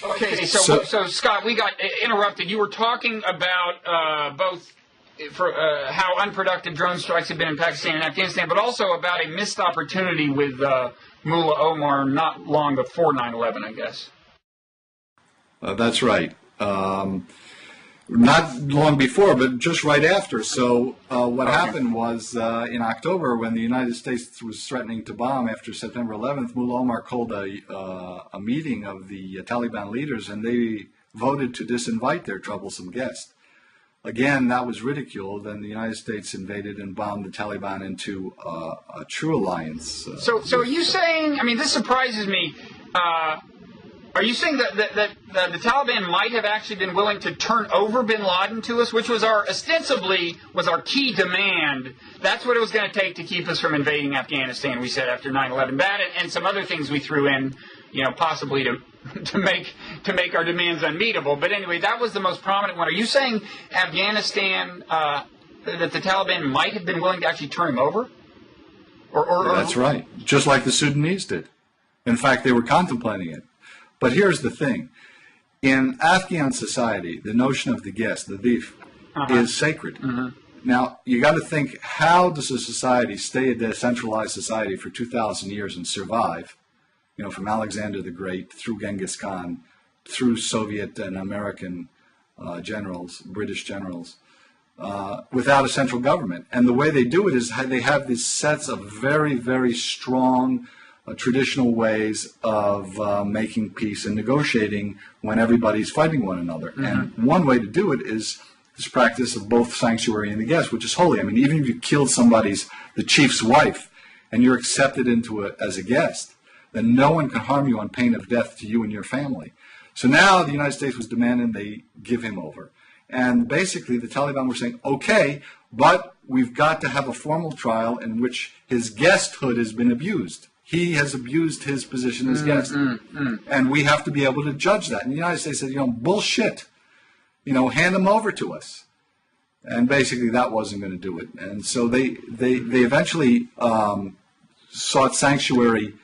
okay, so Scott, we got interrupted. You were talking about both how unproductive drone strikes have been in Pakistan and Afghanistan, but also about a missed opportunity with Mullah Omar not long before 9/11, I guess. That's right. Not long before, but just right after. So what happened was in October, when the United States was threatening to bomb after September 11th, Mullah Omar called a meeting of the Taliban leaders, and they voted to disinvite their troublesome guest. Again, that was ridiculed, and the United States invaded and bombed the Taliban into a true alliance. So are you saying, I mean, this surprises me, are you saying that the Taliban might have actually been willing to turn over bin Laden to us, which was ostensibly our key demand? That's what it was going to take to keep us from invading Afghanistan, we said, after 9/11. That and some other things we threw in, possibly to make our demands unmeetable. But anyway, that was the most prominent one. Are you saying Afghanistan, that the Taliban might have been willing to actually turn him over? That's right, just like the Sudanese did. In fact, they were contemplating it. But here's the thing. In Afghan society, the notion of the guest, the dhif, is sacred. Mm-hmm. Now, you got to think, how does a society stay a decentralized society for 2,000 years and survive, from Alexander the Great through Genghis Khan, through Soviet and American generals, British generals, without a central government? And the way they do it is they have these sets of very, very strong traditional ways of making peace and negotiating when everybody's fighting one another. Mm-hmm. And one way to do it is this practice of both sanctuary and the guest, which is holy. I mean, even if you killed the chief's wife, and you're accepted into it as a guest, then no one can harm you on pain of death to you and your family. So now the United States was demanding they give him over. And basically the Taliban were saying, okay, but we've got to have a formal trial in which his guesthood has been abused. He has abused his position as guest. And we have to be able to judge that. And the United States said, bullshit. Hand him over to us. And basically that wasn't going to do it. And so they eventually sought sanctuary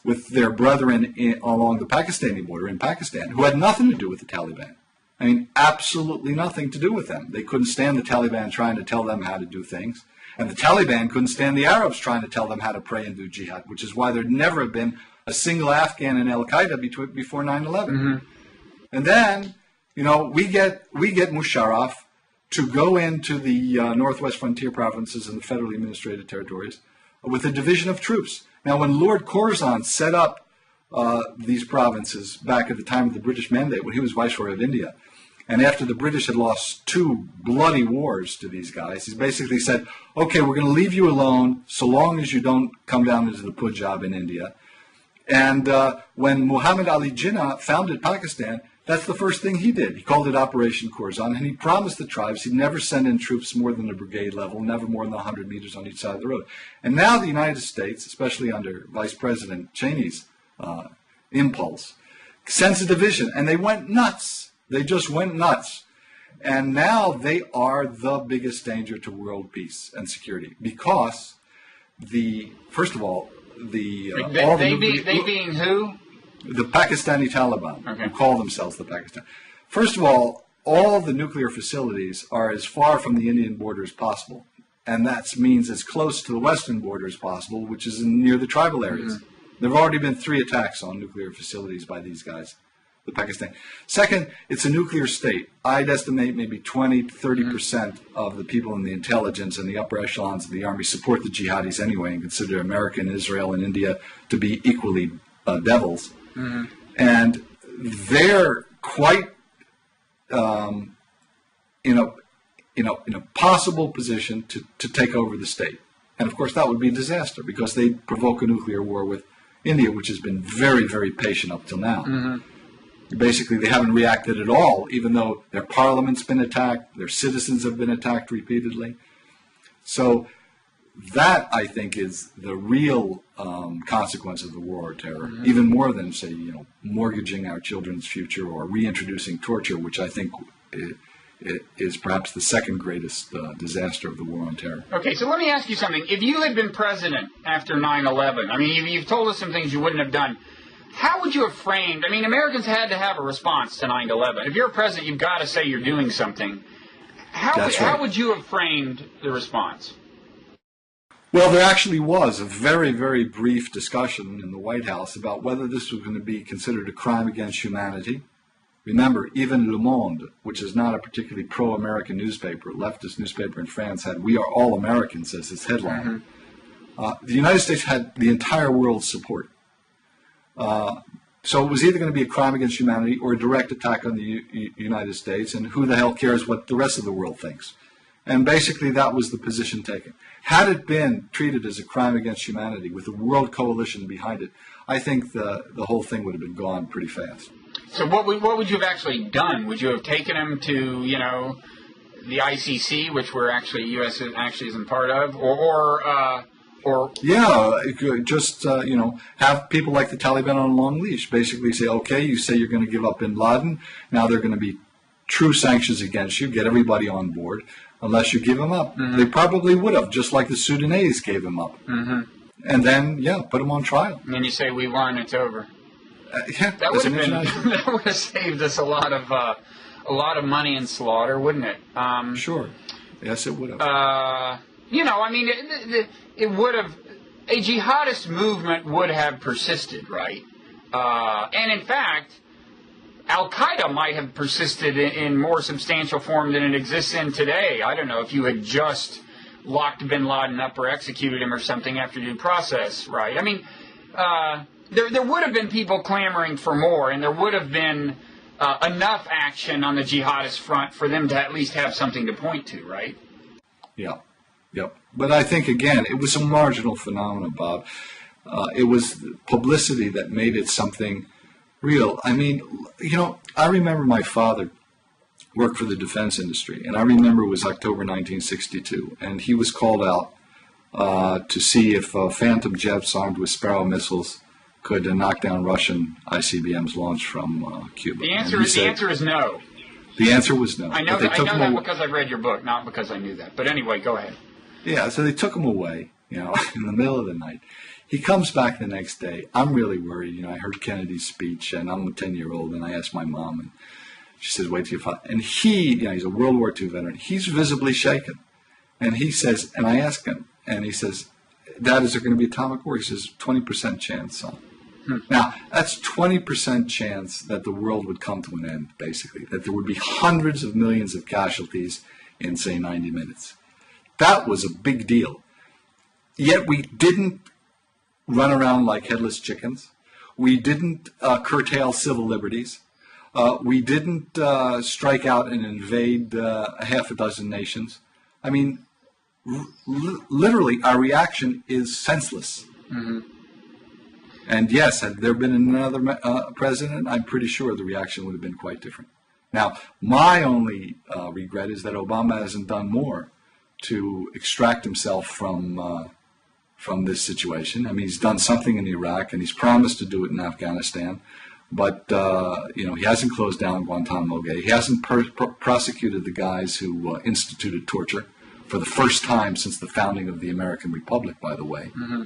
with their brethren along the Pakistani border in Pakistan, who had nothing to do with the Taliban. I mean, absolutely nothing to do with them. They couldn't stand the Taliban trying to tell them how to do things. And the Taliban couldn't stand the Arabs trying to tell them how to pray and do jihad, which is why there'd never have been a single Afghan in Al-Qaeda before 9/11. And then, we get Musharraf to go into the Northwest Frontier provinces and the federally administrated territories with a division of troops. Now, when Lord Curzon set up these provinces back at the time of the British Mandate, when he was Viceroy of India, and after the British had lost 2 bloody wars to these guys, he basically said, okay, we're going to leave you alone so long as you don't come down into the Punjab in India. And when Muhammad Ali Jinnah founded Pakistan, that's the first thing he did. He called it Operation Curzon, and he promised the tribes he'd never send in troops more than the brigade level, never more than 100 meters on each side of the road. And now the United States, especially under Vice President Cheney's impulse, sends a division, and they went nuts. They just went nuts. And now they are the biggest danger to world peace and security because first of all, they being who? The Pakistani Taliban, okay, who call themselves the Pakistan. First of all the nuclear facilities are as far from the Indian border as possible. And that means as close to the western border as possible, which is near the tribal areas. There have already been 3 attacks on nuclear facilities by these guys, the Pakistan. Second, it's a nuclear state. I'd estimate maybe 20 to 30% of the people in the intelligence and the upper echelons of the army support the jihadis anyway and consider America and Israel and India to be equally devils. And they're quite in a possible position to take over the state. And of course that would be a disaster because they'd provoke a nuclear war with India, which has been very, very patient up till now. Basically, they haven't reacted at all, even though their parliament's been attacked, their citizens have been attacked repeatedly. So that, I think, is the real consequence of the war on terror, even more than, say, mortgaging our children's future or reintroducing torture, which I think is perhaps the second greatest disaster of the war on terror. Okay, so let me ask you something. If you had been president after 9/11, I mean, you've told us some things you wouldn't have done. How would you have framed, I mean, Americans had to have a response to 9/11. If you're a president, you've got to say you're doing something. How would you have framed the response? Well, there actually was a very, very brief discussion in the White House about whether this was going to be considered a crime against humanity. Remember, even Le Monde, which is not a particularly pro-American newspaper, leftist newspaper in France, had "We are all Americans" as its headline. The United States had the entire world's support. So it was either going to be a crime against humanity or a direct attack on the United States, and who the hell cares what the rest of the world thinks? And basically that was the position taken. Had it been treated as a crime against humanity with a world coalition behind it, I think the whole thing would have been gone pretty fast. So what would you have actually done? Would you have taken him to, the ICC, which we're actually, U.S. actually isn't part of, or just have people like the Taliban on a long leash. Basically say, okay, you say you're going to give up bin Laden. Now there are going to be true sanctions against you. Get everybody on board. Unless you give him up. They probably would have, just like the Sudanese gave him up. And then, put him on trial. And then you say, we won, it's over. That would have saved us a lot of money and slaughter, wouldn't it? Sure. Yes, it would have. It would have. A jihadist movement would have persisted, right? And in fact, Al-Qaeda might have persisted in more substantial form than it exists in today. I don't know if you had just locked bin Laden up or executed him or something after due process, right? I mean, there would have been people clamoring for more, and there would have been enough action on the jihadist front for them to at least have something to point to, right? Yeah. Yep. But I think, again, it was a marginal phenomenon, Bob. It was publicity that made it something real. I mean, I remember my father worked for the defense industry, and I remember it was October 1962, and he was called out to see if Phantom jets armed with Sparrow missiles could knock down Russian ICBMs launched from Cuba. The answer is no. The answer was no. I know that because I read your book, not because I knew that. But anyway, go ahead. Yeah, so they took him away, in the middle of the night. He comes back the next day. I'm really worried. I heard Kennedy's speech, and I'm a 10-year-old, and I asked my mom, and she says, wait till you find. And he's a World War II veteran. He's visibly shaken. And he says, and I ask him, and he says, Dad, is there going to be atomic war? He says, 20% chance, son. Now, that's 20% chance that the world would come to an end, basically, that there would be hundreds of millions of casualties in, say, 90 minutes. That was a big deal. Yet we didn't run around like headless chickens. We didn't curtail civil liberties. We didn't strike out and invade half a dozen nations. I mean, literally, our reaction is senseless. Mm-hmm. And yes, had there been another president, I'm pretty sure the reaction would have been quite different. Now, my only regret is that Obama hasn't done more to extract himself from this situation. I mean, he's done something in Iraq, and he's promised to do it in Afghanistan. But, he hasn't closed down Guantanamo Bay. He hasn't prosecuted the guys who instituted torture for the first time since the founding of the American Republic, by the way. Mm-hmm.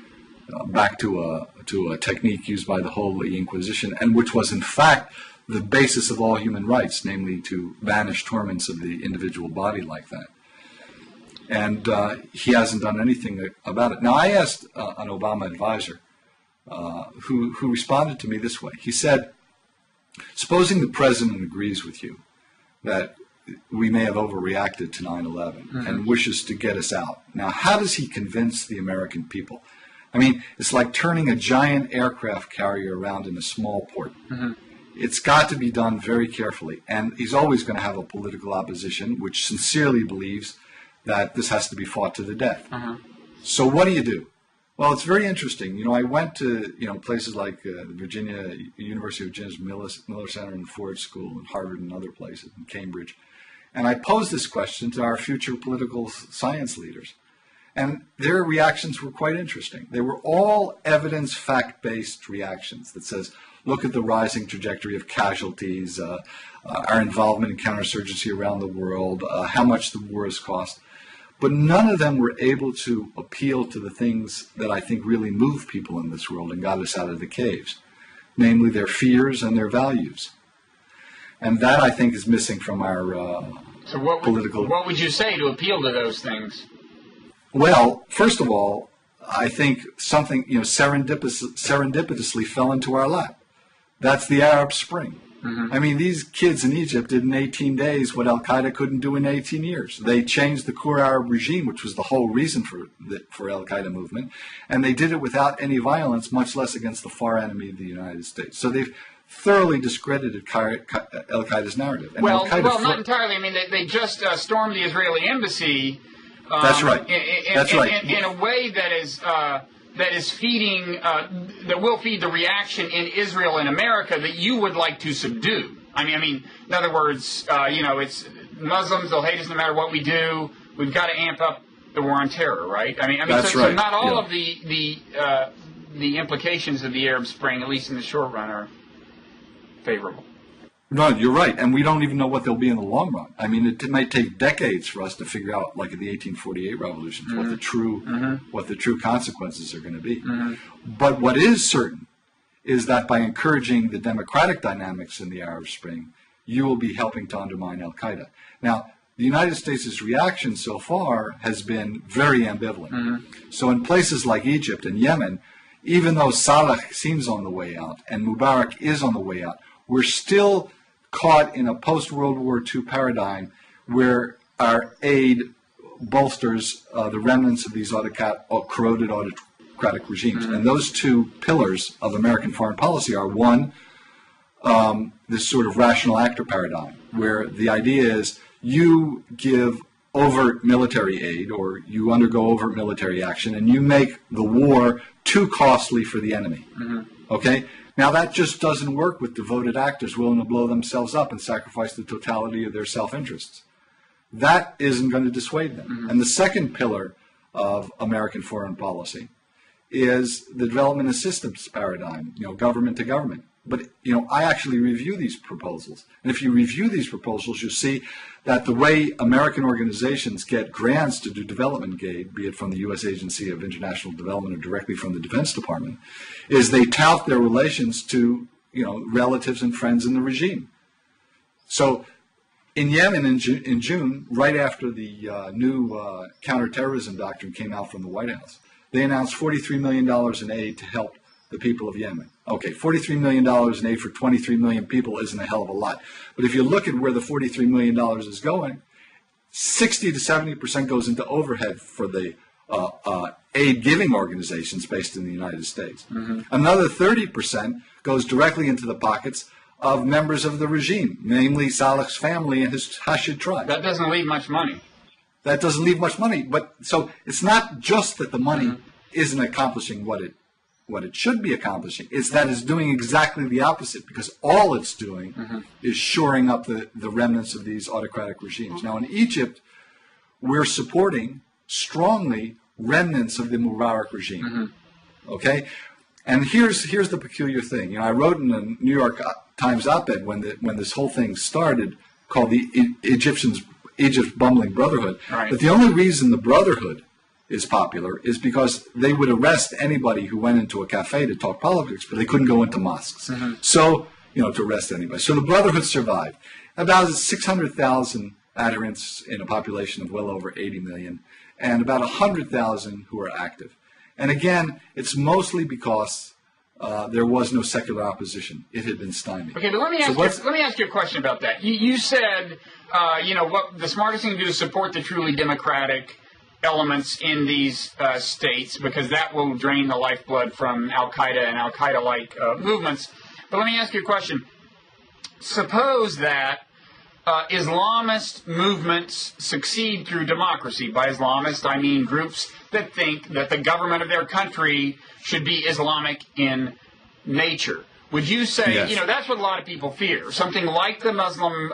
Back to a technique used by the Holy Inquisition, and which was in fact the basis of all human rights, namely to banish torments of the individual body like that. And he hasn't done anything about it. Now, I asked an Obama advisor who responded to me this way. He said, supposing the president agrees with you that we may have overreacted to 9/11 mm-hmm. and wishes to get us out. Now, how does he convince the American people? I mean, it's like turning a giant aircraft carrier around in a small port. Mm-hmm. It's got to be done very carefully. And he's always going to have a political opposition which sincerely believes that this has to be fought to the death. Uh-huh. So what do? Well, it's very interesting. I went to, places like University of Virginia's Miller Center and Ford School and Harvard and other places, and Cambridge. And I posed this question to our future political science leaders. And their reactions were quite interesting. They were all evidence, fact-based reactions that says, look at the rising trajectory of casualties, our involvement in counterinsurgency around the world, how much the war has cost. But none of them were able to appeal to the things that I think really move people in this world and got us out of the caves, namely their fears and their values. And that, I think, is missing from our political... What would you say to appeal to those things? Well, first of all, I think something serendipitously fell into our lap. That's the Arab Spring. Mm-hmm. I mean, these kids in Egypt did in 18 days what Al-Qaeda couldn't do in 18 years. They changed the core Arab regime, which was the whole reason for Al-Qaeda movement, and they did it without any violence, much less against the far enemy of the United States. So they've thoroughly discredited Al-Qaeda's narrative. And well, not entirely. I mean, they just stormed the Israeli embassy. That's right. In a way that is feeding, that will feed the reaction in Israel and America that you would like to subdue. I mean, in other words, it's Muslims, they'll hate us no matter what we do. We've got to amp up the war on terror, right? So not all of the implications of the Arab Spring, at least in the short run, are favorable. No, you're right, and we don't even know what they'll be in the long run. I mean, it might take decades for us to figure out, like in the 1848 revolutions, mm-hmm. what the true consequences are going to be. Mm-hmm. But what is certain is that by encouraging the democratic dynamics in the Arab Spring, you will be helping to undermine Al-Qaeda. Now, the United States' reaction so far has been very ambivalent. Mm-hmm. So in places like Egypt and Yemen, even though Saleh seems on the way out and Mubarak is on the way out, we're still caught in a post-World War II paradigm where our aid bolsters the remnants of these corroded autocratic regimes. Mm-hmm. And those two pillars of American foreign policy are, one, this sort of rational actor paradigm, where the idea is you give overt military aid or you undergo overt military action and you make the war too costly for the enemy. Mm-hmm. Okay? Now, that just doesn't work with devoted actors willing to blow themselves up and sacrifice the totality of their self-interests. That isn't going to dissuade them. Mm-hmm. And the second pillar of American foreign policy is the development assistance paradigm, government to government. But, I actually review these proposals. And if you review these proposals, you'll see that the way American organizations get grants to do development aid, be it from the U.S. Agency of International Development or directly from the Defense Department, is they tout their relations to, relatives and friends in the regime. So in Yemen in June, right after the new counterterrorism doctrine came out from the White House, they announced $43 million in aid to help the people of Yemen. Okay, $43 million in aid for 23 million people isn't a hell of a lot. But if you look at where the $43 million is going, 60 to 70% goes into overhead for the aid-giving organizations based in the United States. Mm-hmm. Another 30% goes directly into the pockets of members of the regime, namely Saleh's family and his Hashid tribe. That doesn't leave much money. That doesn't leave much money. But so it's not just that the money mm-hmm. isn't accomplishing what it should be accomplishing. It's that it's doing exactly the opposite, because all it's doing mm-hmm. is shoring up the remnants of these autocratic regimes. Mm-hmm. Now, in Egypt, we're supporting strongly remnants of the Mubarak regime. Mm-hmm. Okay? And here's the peculiar thing. I wrote in the New York Times op-ed when this whole thing started, called the Egypt's Bumbling Brotherhood. Right. But the only reason the Brotherhood is popular is because they would arrest anybody who went into a cafe to talk politics, but they couldn't go into mosques. Mm-hmm. So, to arrest anybody. So the Brotherhood survived. About 600,000 adherents in a population of well over 80 million, and about 100,000 who are active. And again, it's mostly because there was no secular opposition. It had been stymied. Okay, but let me ask you a question about that. You said, what the smartest thing to do is support the truly democratic elements in these states, because that will drain the lifeblood from Al-Qaeda and Al-Qaeda-like movements. But let me ask you a question. Suppose that Islamist movements succeed through democracy. By Islamist, I mean groups that think that the government of their country should be Islamic in nature. Would you say, yes. That's what a lot of people fear, something like the Muslim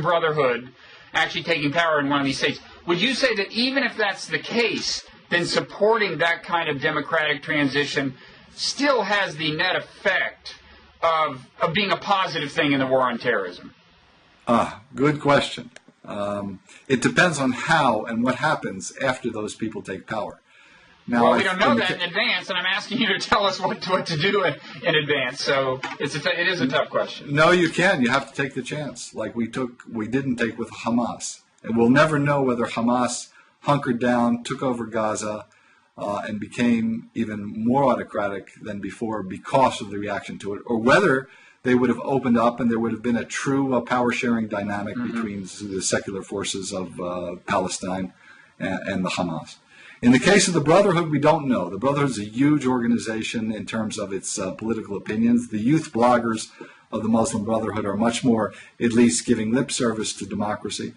Brotherhood actually taking power in one of these states. Would you say that even if that's the case, then supporting that kind of democratic transition still has the net effect of being a positive thing in the war on terrorism? Good question. It depends on how and what happens after those people take power. Now, well, we don't know that in advance, and I'm asking you to tell us what to do in advance. So it is a tough question. No, you can. You have to take the chance, like we didn't take with Hamas. And we'll never know whether Hamas hunkered down, took over Gaza, and became even more autocratic than before because of the reaction to it, or whether they would have opened up and there would have been a true power-sharing dynamic mm-hmm. between the secular forces of Palestine and the Hamas. In the case of the Brotherhood, we don't know. The Brotherhood is a huge organization in terms of its political opinions. The youth bloggers of the Muslim Brotherhood are much more, at least, giving lip service to democracy.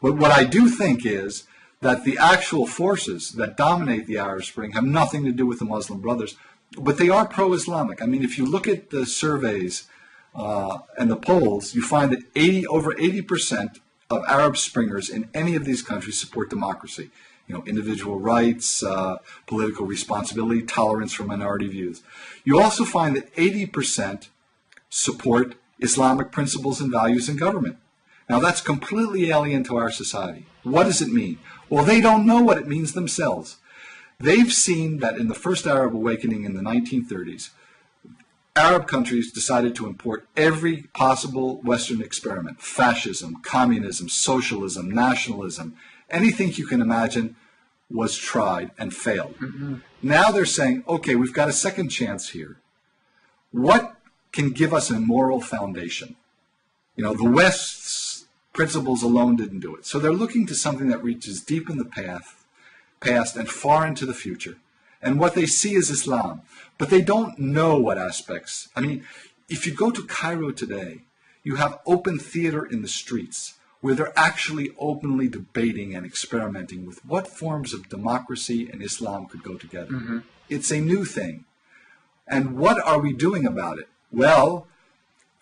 But what I do think is that the actual forces that dominate the Arab Spring have nothing to do with the Muslim Brothers, but they are pro-Islamic. I mean, if you look at the surveys and the polls, you find that over 80% of Arab Springers in any of these countries support democracy. Individual rights, political responsibility, tolerance for minority views. You also find that 80% support Islamic principles and values in government. Now, that's completely alien to our society. What does it mean? Well, they don't know what it means themselves. They've seen that in the first Arab awakening in the 1930s, Arab countries decided to import every possible Western experiment: fascism, communism, socialism, nationalism. Anything you can imagine was tried and failed. Mm-hmm. Now they're saying, okay, we've got a second chance here. What can give us a moral foundation? The West's principles alone didn't do it. So they're looking to something that reaches deep in the past and far into the future. And what they see is Islam. But they don't know what aspects. I mean, if you go to Cairo today, you have open theater in the streets where they're actually openly debating and experimenting with what forms of democracy and Islam could go together. Mm-hmm. It's a new thing. And what are we doing about it? Well,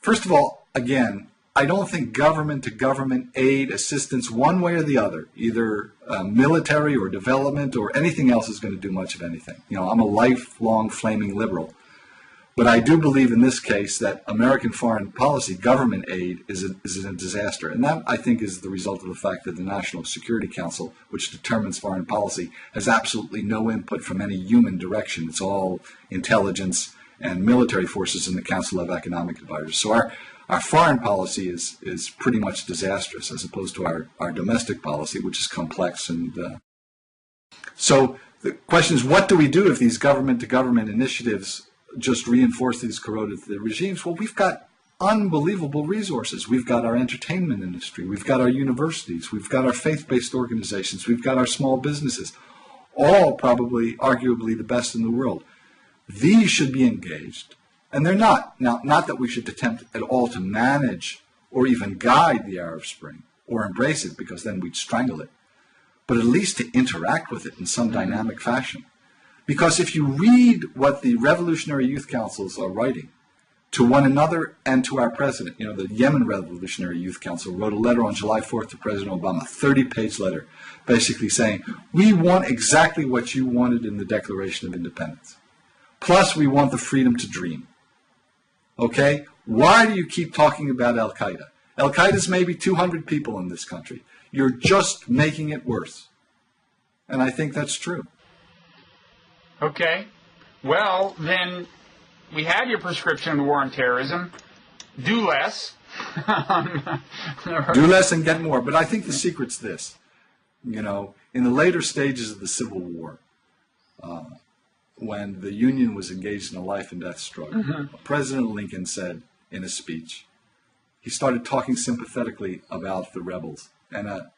first of all, again, I don't think government-to-government aid assistance one way or the other, either military or development or anything else, is going to do much of anything. I'm a lifelong flaming liberal. But I do believe in this case that American foreign policy, government aid, is a disaster. And that, I think, is the result of the fact that the National Security Council, which determines foreign policy, has absolutely no input from any human direction. It's all intelligence and military forces in the Council of Economic Advisors. So our foreign policy is pretty much disastrous, as opposed to our domestic policy, which is complex. And so the question is, what do we do if these government-to-government initiatives just reinforce these corroded regimes? Well, we've got unbelievable resources. We've got our entertainment industry. We've got our universities. We've got our faith-based organizations. We've got our small businesses, all probably, arguably, the best in the world. These should be engaged, and they're not. Now, not that we should attempt at all to manage or even guide the Arab Spring or embrace it, because then we'd strangle it, but at least to interact with it in some dynamic fashion. Because if you read what the Revolutionary Youth Councils are writing to one another and to our president, the Yemen Revolutionary Youth Council wrote a letter on July 4th to President Obama, a 30-page letter, basically saying, we want exactly what you wanted in the Declaration of Independence. Plus, we want the freedom to dream. Okay? Why do you keep talking about Al-Qaeda? Al-Qaeda's maybe 200 people in this country. You're just making it worse. And I think that's true. Okay. Well, then we have your prescription of the war on terrorism. Do less. Do less and get more. But I think the secret's this. In the later stages of the Civil War, when the Union was engaged in a life and death struggle, President Lincoln said in a speech, he started talking sympathetically about the rebels. And a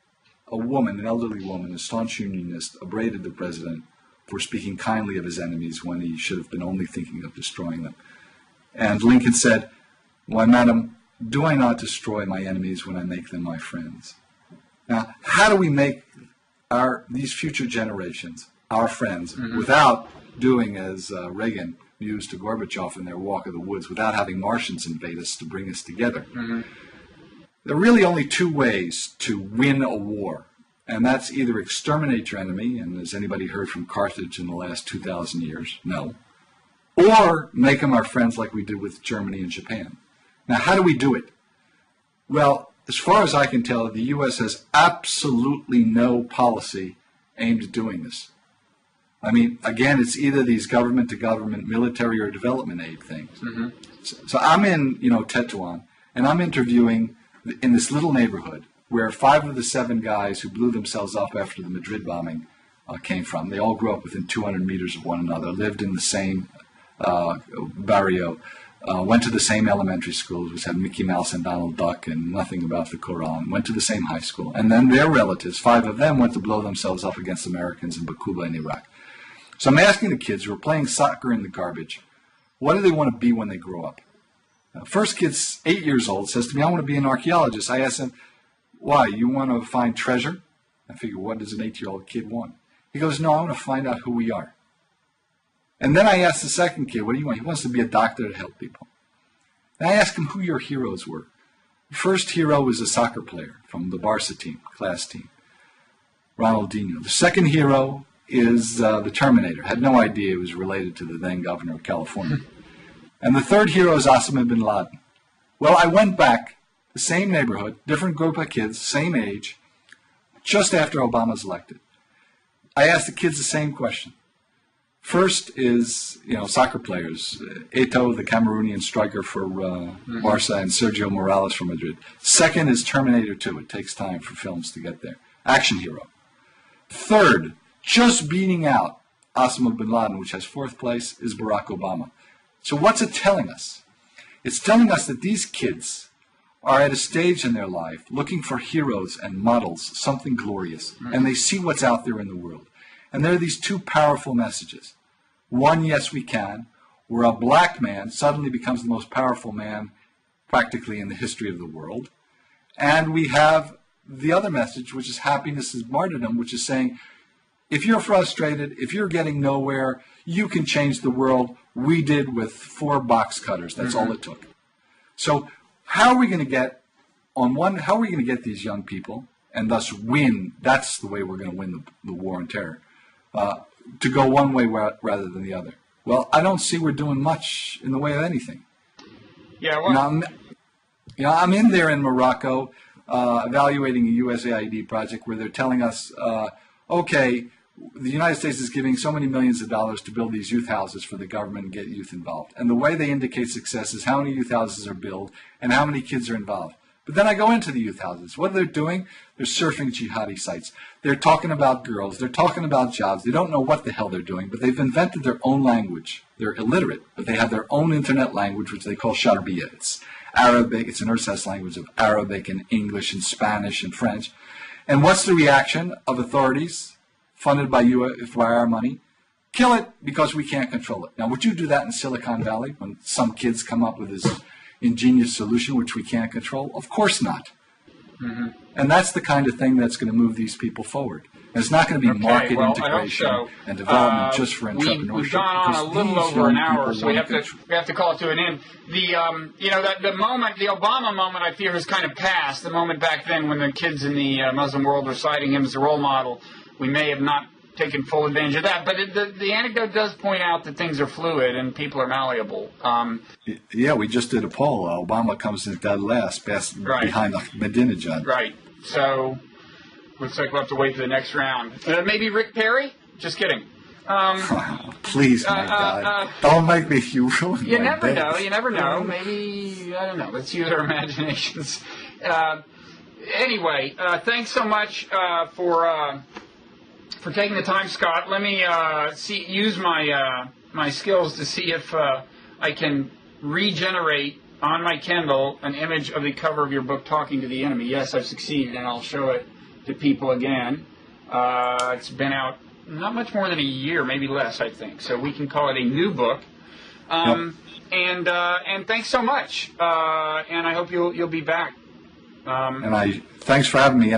woman, an elderly woman, a staunch Unionist, upbraided the president for speaking kindly of his enemies when he should have been only thinking of destroying them. And Lincoln said, why, madam, do I not destroy my enemies when I make them my friends? Now, how do we make these future generations our friends without doing as Reagan used to Gorbachev in their walk of the woods, without having Martians invade us to bring us together? There are really only two ways to win a war. And that's either exterminate your enemy, and has anybody heard from Carthage in the last 2,000 years? No. Or make them our friends like we did with Germany and Japan. Now, how do we do it? Well, as far as I can tell, the U.S. has absolutely no policy aimed at doing this. I mean, again, it's either these government-to-government, military or development aid things. So I'm in, Tetuan, and I'm interviewing in this little neighborhood where 5 of the 7 guys who blew themselves up after the Madrid bombing came from. They all grew up within 200 meters of one another, lived in the same barrio, went to the same elementary schools, which had Mickey Mouse and Donald Duck and nothing about the Quran, went to the same high school. And then their relatives, 5 of them, went to blow themselves up against Americans in Bakuba in Iraq. So I'm asking the kids who are playing soccer in the garbage, what do they want to be when they grow up? First kid's 8 years old, says to me, I want to be an archaeologist. I asked him, why? You want to find treasure? I figure, what does an 8-year-old kid want? He goes, no, I want to find out who we are. And then I asked the second kid, what do you want? He wants to be a doctor to help people. And I asked him who your heroes were. The first hero was a soccer player from the Barca team, class team, Ronaldinho. The second hero is the Terminator. Had no idea he was related to the then governor of California. And the third hero is Osama bin Laden. Well, I went back, the same neighborhood, different group of kids, same age, just after Obama's elected. I asked the kids the same question. First is, soccer players. Eto'o, the Cameroonian striker for Barca, and Sergio Morales from Madrid. Second is Terminator 2. It takes time for films to get there. Action hero. Third, just beating out Osama bin Laden, which has 4th place, is Barack Obama. So what's it telling us? It's telling us that these kids are at a stage in their life looking for heroes and models, something glorious, and they see what's out there in the world. And there are these 2 powerful messages. One, yes, we can, where a black man suddenly becomes the most powerful man practically in the history of the world. And we have the other message, which is happiness is martyrdom, which is saying If you're frustrated, if you're getting nowhere, you can change the world. We did with 4 box cutters. That's all it took. So how are we going to get how are we going to get these young people and thus win? That's the way we're going to win the war on terror, to go one way rather than the other. Well, I don't see we're doing much in the way of anything. Yeah, well, I'm in there in Morocco evaluating a USAID project where they're telling us, okay, the United States is giving so many millions of dollars to build these youth houses for the government and get youth involved. And the way they indicate success is how many youth houses are built and how many kids are involved. But then I go into the youth houses. What they're doing, they're surfing jihadi sites. They're talking about girls. They're talking about jobs. They don't know what the hell they're doing, but they've invented their own language. They're illiterate, but they have their own internet language, which they call Sharbiya. It's Arabic. It's an Ursa's language of Arabic and English and Spanish and French. And what's the reaction of authorities funded by our money? Kill it because we can't control it. Now, would you do that in Silicon Valley when some kids come up with this ingenious solution which we can't control? Of course not. Mm-hmm. And that's the kind of thing that's going to move these people forward. And it's not going to be market integration and development just for entrepreneurship. We've gone on a little over an hour, so we have to call it to an end. The moment, the Obama moment, I fear has kind of passed. The moment back then when the kids in the Muslim world were citing him as a role model, we may have not taken full advantage of that. But the anecdote does point out that things are fluid and people are malleable. Yeah, we just did a poll. Obama comes in dead last, behind Ahmadinejad. Right. So looks like we'll have to wait for the next round. Maybe Rick Perry? Just kidding. Please, my God. Don't make me ruin You never know. You never know. Maybe, I don't know. Let's use our imaginations. Anyway, thanks so much for taking the time, Scott. Let me use my skills to see if I can regenerate on my Kindle an image of the cover of your book, Talking to the Enemy. Yes, I've succeeded, and I'll show it to people again. It's been out not much more than a year, maybe less, I think. So we can call it a new book. And thanks so much. And I hope you'll be back. Thanks for having me.